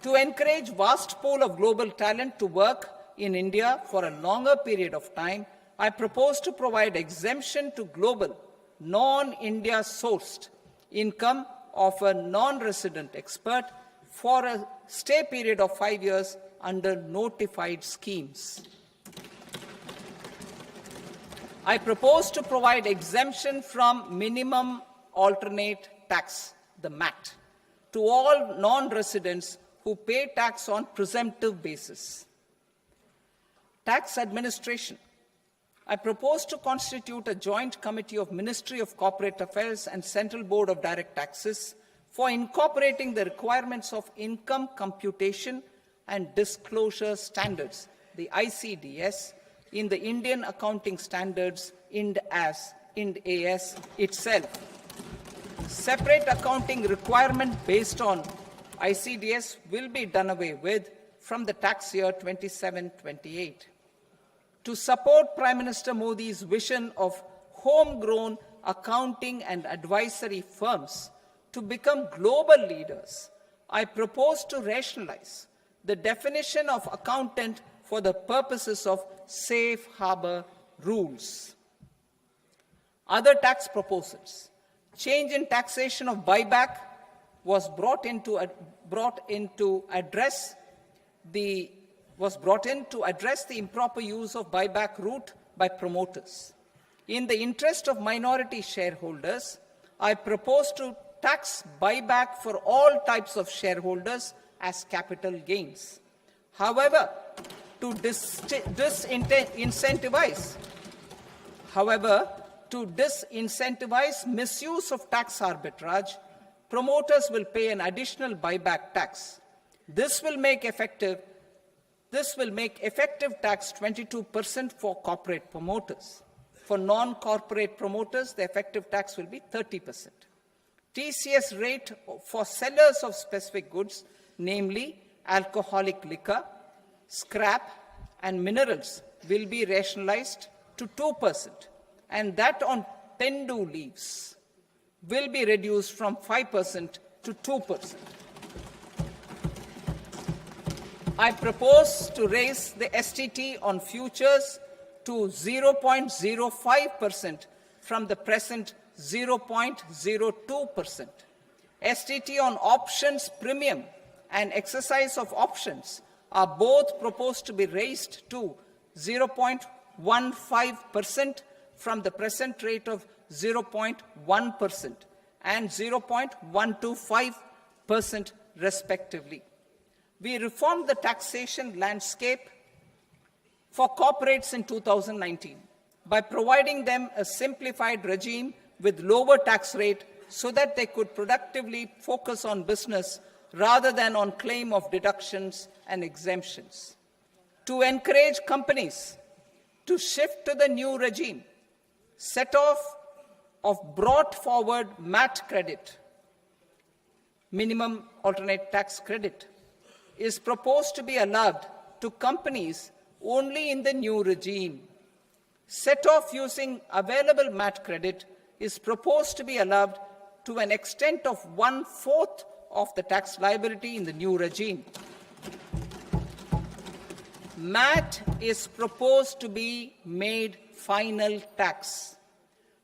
To encourage vast pool of global talent to work in India for a longer period of time, I propose to provide exemption to global, non-India sourced income of a non-resident expert for a stay period of 5 years under notified schemes. I propose to provide exemption from minimum alternate tax, the MAT, to all non-residents who pay tax on presumptive basis. Tax administration. I propose to constitute a joint committee of Ministry of Corporate Affairs and Central Board of Direct Taxes for incorporating the requirements of income computation and disclosure standards, the ICDS, in the Indian Accounting Standards, IND AS itself. Separate accounting requirement based on ICDS will be done away with from the tax year 27-28. To support Prime Minister Modi's vision of homegrown accounting and advisory firms to become global leaders, I propose to rationalize the definition of accountant for the purposes of safe harbor rules. Other tax proposals. Change in taxation of buyback was brought in to address the improper use of buyback route by promoters. In the interest of minority shareholders, I propose to tax buyback for all types of shareholders as capital gains. However, to disincentivize misuse of tax arbitrage, promoters will pay an additional buyback tax. This will make effective tax 22% for corporate promoters. For non-corporate promoters, the effective tax will be 30%. TCS rate for sellers of specific goods, namely alcoholic liquor, scrap, and minerals, will be rationalized to 2%, and that on tendu leaves will be reduced from 5% to 2%. I propose to raise the STT on futures to 0.05% from the present 0.02%. STT on options premium and exercise of options are both proposed to be raised to 0.15% from the present rate of 0.1% and 0.125% respectively. We reformed the taxation landscape for corporates in 2019 by providing them a simplified regime with lower tax rate so that they could productively focus on business rather than on claim of deductions and exemptions. To encourage companies to shift to the new regime, set off of brought forward MAT credit, minimum alternate tax credit, is proposed to be allowed to companies only in the new regime. Set off using available MAT credit is proposed to be allowed to an extent of 1/4 of the tax liability in the new regime. MAT is proposed to be made final tax,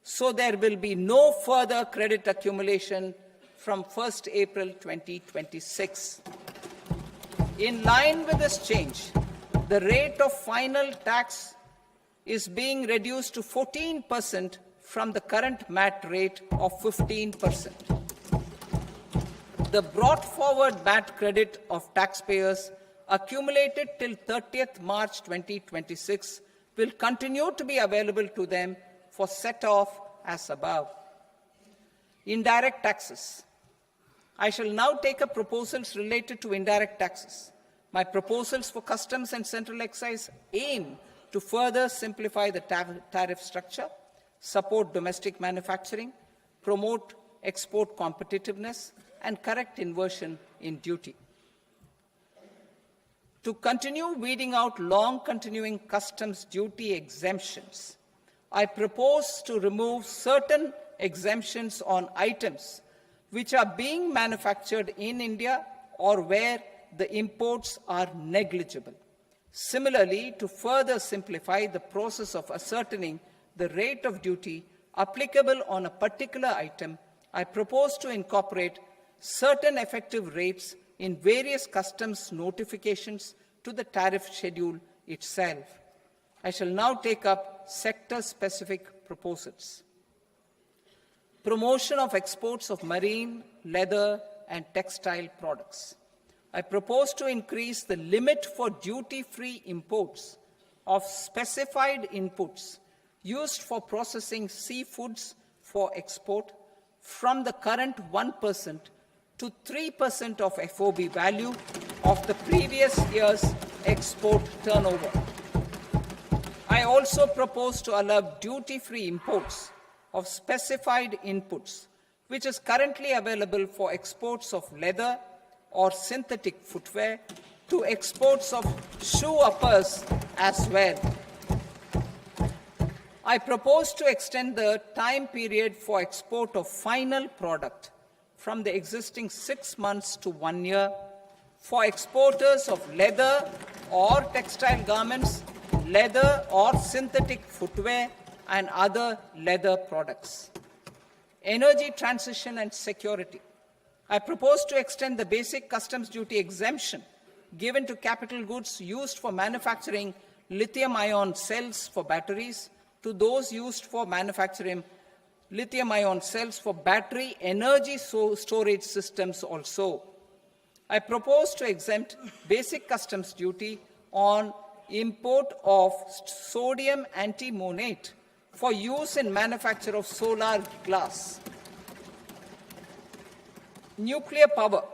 so there will be no further credit accumulation from 1st April 2026. In line with this change, the rate of final tax is being reduced to 14% from the current MAT rate of 15%. The brought forward MAT credit of taxpayers accumulated till 30th March 2026 will continue to be available to them for set-off as above. Indirect taxes. I shall now take up proposals related to indirect taxes. My proposals for customs and central excise aim to further simplify the tariff structure, support domestic manufacturing, promote export competitiveness, and correct inversion in duty. To continue weeding out long-continuing customs duty exemptions, I propose to remove certain exemptions on items which are being manufactured in India or where the imports are negligible. Similarly, to further simplify the process of ascertaining the rate of duty applicable on a particular item, I propose to incorporate certain effective rates in various customs notifications to the tariff schedule itself. I shall now take up sector-specific proposals. Promotion of exports of marine, leather, and textile products. I propose to increase the limit for duty-free imports of specified inputs used for processing seafoods for export from the current 1% to 3% of FOB value of the previous year's export turnover. I also propose to allow duty-free imports of specified inputs, which is currently available for exports of leather or synthetic footwear, to exports of shoe uppers as well. I propose to extend the time period for export of final product from the existing 6 months to 1 year for exporters of leather or textile garments, leather or synthetic footwear, and other leather products. Energy transition and security. I propose to extend the basic customs duty exemption given to capital goods used for manufacturing lithium-ion cells for batteries to those used for manufacturing lithium-ion cells for battery energy storage systems also. I propose to exempt basic customs duty on import of sodium antimonate for use in manufacture of solar glass. Nuclear power.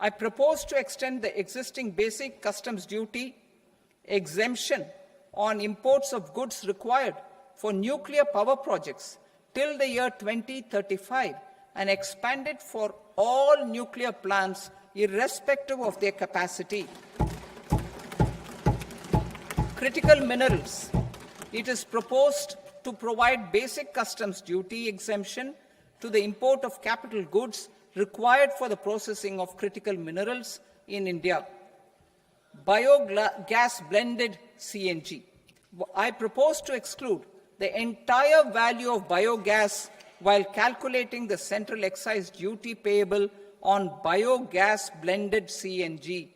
I propose to extend the existing basic customs duty exemption on imports of goods required for nuclear power projects till the year 2035 and expand it for all nuclear plants irrespective of their capacity. Critical minerals. It is proposed to provide basic customs duty exemption to the import of capital goods required for the processing of critical minerals in India. Biogas blended CNG. I propose to exclude the entire value of biogas while calculating the central excise duty payable on biogas blended CNG.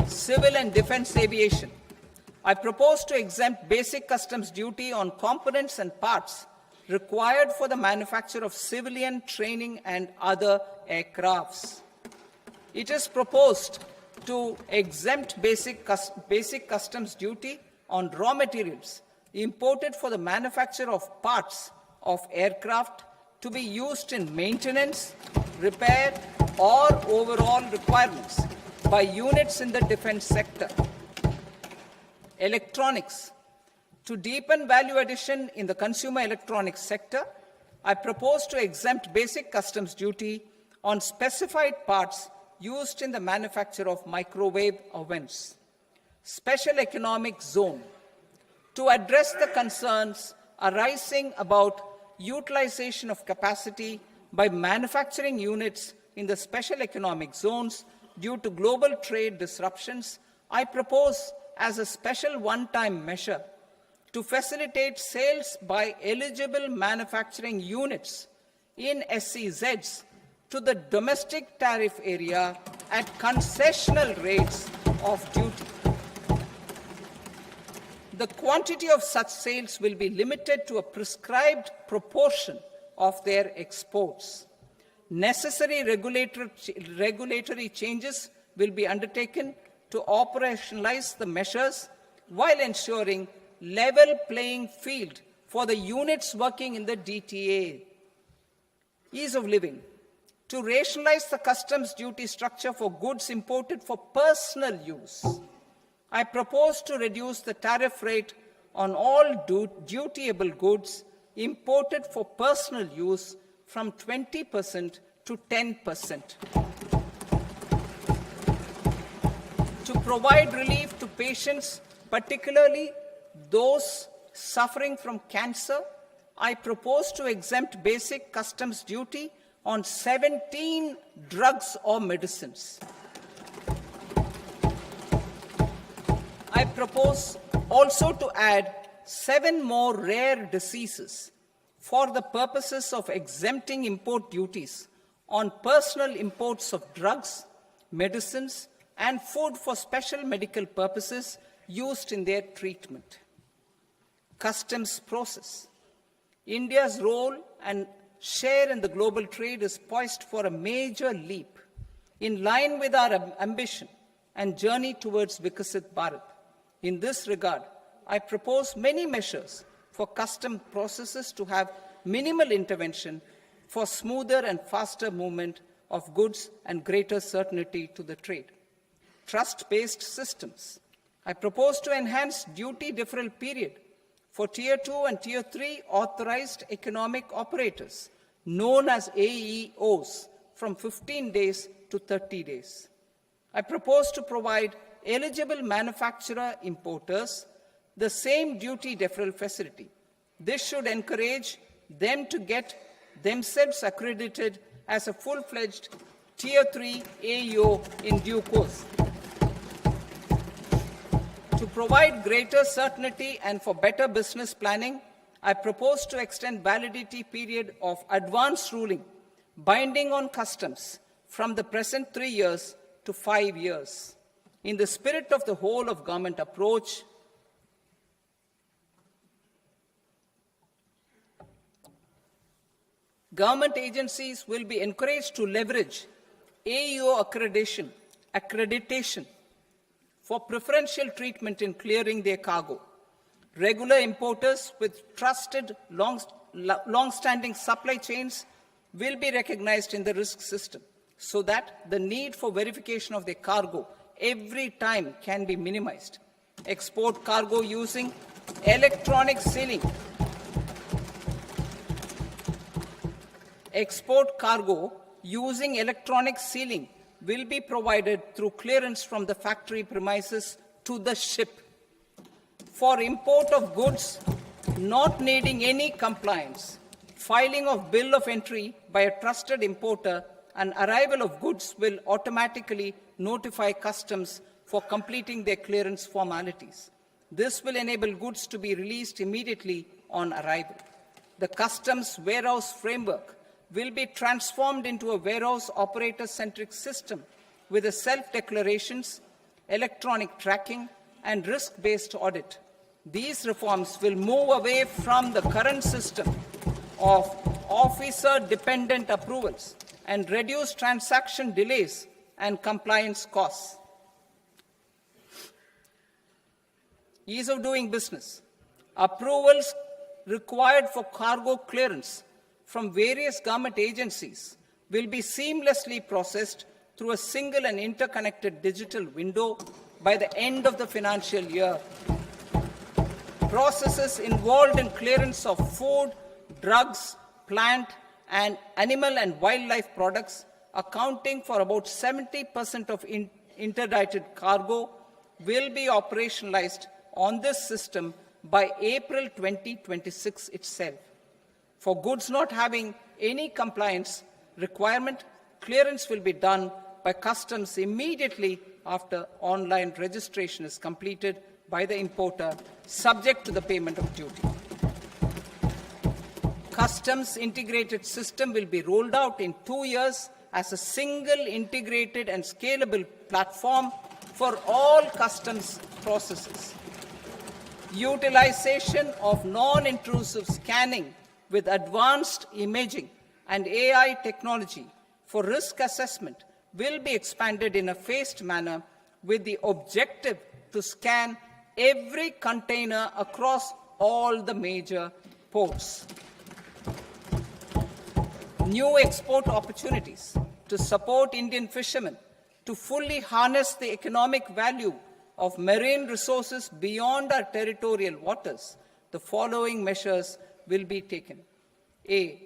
Civil and defense aviation. I propose to exempt basic customs duty on components and parts required for the manufacture of civilian training and other aircrafts. It is proposed to exempt basic customs duty on raw materials imported for the manufacture of parts of aircraft to be used in maintenance, repair, or overall requirements by units in the defense sector. Electronics. To deepen value addition in the consumer electronics sector, I propose to exempt basic customs duty on specified parts used in the manufacture of microwave ovens. Special economic zone. To address the concerns arising about utilization of capacity by manufacturing units in the special economic zones due to global trade disruptions, I propose as a special one-time measure to facilitate sales by eligible manufacturing units in SEZs to the domestic tariff area at concessional rates of duty. The quantity of such sales will be limited to a prescribed proportion of their exports. Necessary regulatory changes will be undertaken to operationalize the measures while ensuring level playing field for the units working in the DTA. Ease of living. To rationalize the customs duty structure for goods imported for personal use, I propose to reduce the tariff rate on all dutiable goods imported for personal use from 20% to 10%. To provide relief to patients, particularly those suffering from cancer, I propose to exempt basic customs duty on 17 drugs or medicines. I propose also to add 7 more rare diseases for the purposes of exempting import duties on personal imports of drugs, medicines, and food for special medical purposes used in their treatment. Customs process. India's role and share in the global trade is poised for a major leap in line with our ambition and journey towards Vikasit Bharat. In this regard, I propose many measures for custom processes to have minimal intervention for smoother and faster movement of goods and greater certainty to the trade. Trust-based systems. I propose to enhance duty deferral period for Tier 2 and Tier 3 authorized economic operators, known as AEOs, from 15 days to 30 days. I propose to provide eligible manufacturer importers the same duty deferral facility. This should encourage them to get themselves accredited as a full-fledged Tier 3 AEO in due course. To provide greater certainty and for better business planning, I propose to extend validity period of advance ruling binding on customs from the present 3 years to 5 years. In the spirit of the whole of government approach, government agencies will be encouraged to leverage AEO accreditation for preferential treatment in clearing their cargo. Regular importers with trusted, long-standing supply chains will be recognized in the risk system so that the need for verification of their cargo every time can be minimized. Export cargo using electronic sealing. Export cargo using electronic sealing will be provided through clearance from the factory premises to the ship. For import of goods not needing any compliance, filing of bill of entry by a trusted importer and arrival of goods will automatically notify customs for completing their clearance formalities. This will enable goods to be released immediately on arrival. The customs warehouse framework will be transformed into a warehouse operator-centric system with a self-declarations, electronic tracking, and risk-based audit. These reforms will move away from the current system of officer-dependent approvals and reduce transaction delays and compliance costs. Ease of doing business. Approvals required for cargo clearance from various government agencies will be seamlessly processed through a single and interconnected digital window by the end of the financial year. Processes involved in clearance of food, drugs, plant, and animal and wildlife products, accounting for about 70% of interdicted cargo, will be operationalized on this system by April 2026 itself. For goods not having any compliance requirement, clearance will be done by customs immediately after online registration is completed by the importer, subject to the payment of duty. Customs integrated system will be rolled out in 2 years as a single integrated and scalable platform for all customs processes. Utilization of non-intrusive scanning with advanced imaging and AI technology for risk assessment will be expanded in a phased manner with the objective to scan every container across all the major ports. New export opportunities to support Indian fishermen to fully harness the economic value of marine resources beyond our territorial waters. The following measures will be taken. A.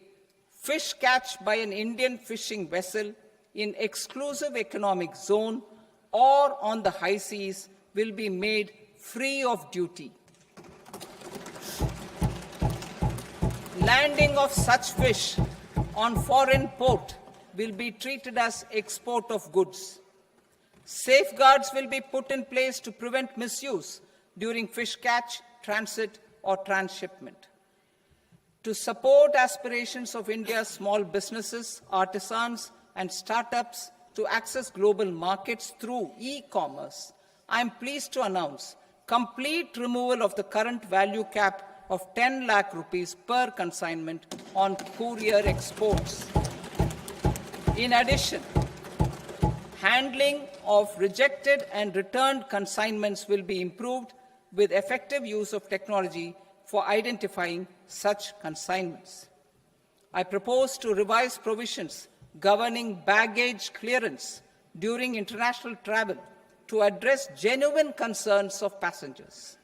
Fish catch by an Indian fishing vessel in exclusive economic zone or on the high seas will be made free of duty. Landing of such fish on foreign port will be treated as export of goods. Safeguards will be put in place to prevent misuse during fish catch, transit, or transshipment. To support aspirations of India's small businesses, artisans, and startups to access global markets through e-commerce, I am pleased to announce complete removal of the current value cap of 10 lakh rupees per consignment on courier exports. In addition, handling of rejected and returned consignments will be improved with effective use of technology for identifying such consignments. I propose to revise provisions governing baggage clearance during international travel to address genuine concerns of passengers.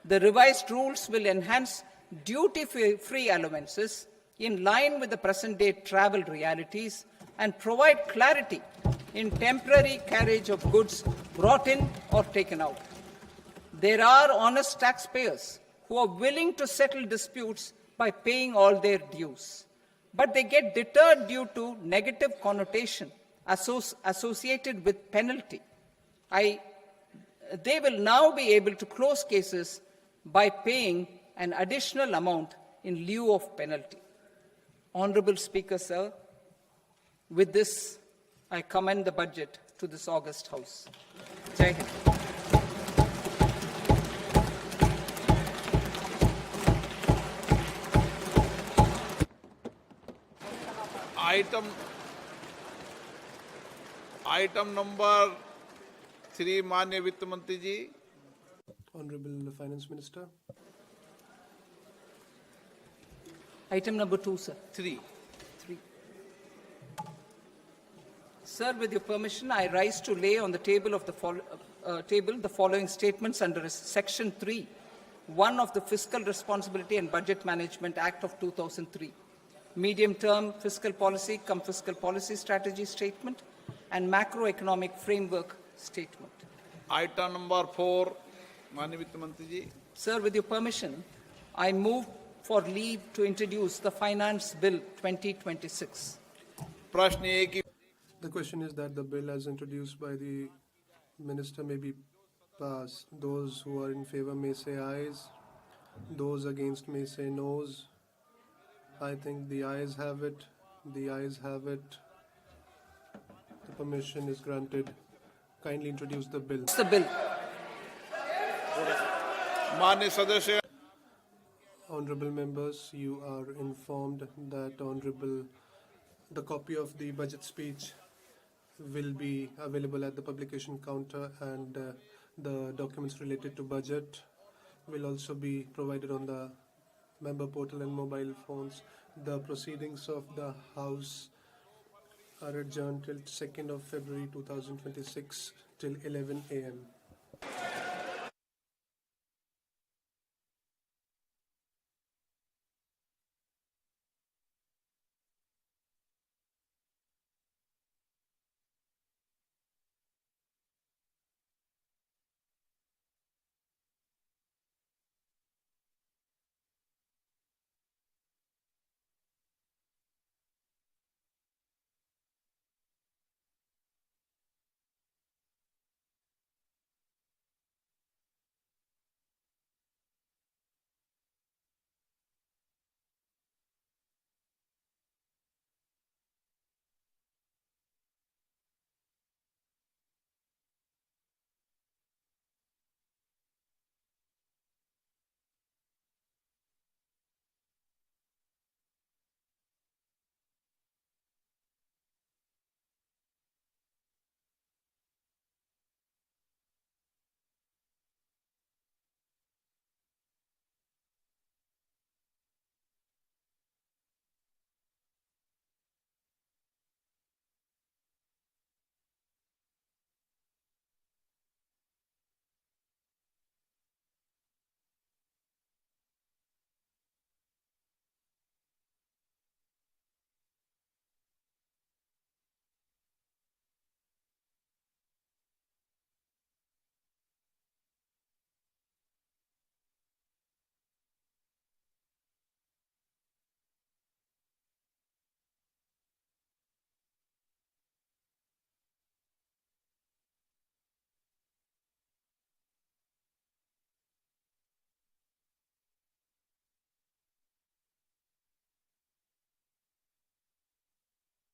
The revised rules will enhance duty-free allowances in line with the present-day travel realities and provide clarity in temporary carriage of goods brought in or taken out. There are honest taxpayers who are willing to settle disputes by paying all their dues, but they get deterred due to negative connotation associated with penalty. They will now be able to close cases by paying an additional amount in lieu of penalty. Honorable Speaker, sir, with this, I commend the budget to this august House. Jai Hind. Item number 3 माननीय वित्त मंत्री जी. Honorable Finance Minister. Item number 2, sir. 3. Sir, with your permission, I rise to lay on the table of the following statements under Section 3, 1 of the Fiscal Responsibility and Budget Management Act of 2003, medium-term fiscal policy cum fiscal policy strategy statement, and macroeconomic framework statement. Item number 4 माननीय वित्त मंत्री जी. Sir, with your permission, I move for leave to introduce the Finance Bill 2026. प्रश्न ये कि The question is that the bill as introduced by the minister may be passed. Those who are in favor may say ayes. Those against may say noes. I think the ayes have it. The ayes have it. The permission is granted. Kindly introduce the bill. The bill. माननीय सदस्य Honorable members, you are informed that the copy of the budget speech will be available at the publication counter, and the documents related to budget will also be provided on the member portal and mobile phones. The proceedings of the House are adjourned till 2nd of February 2026 till 11 a.m.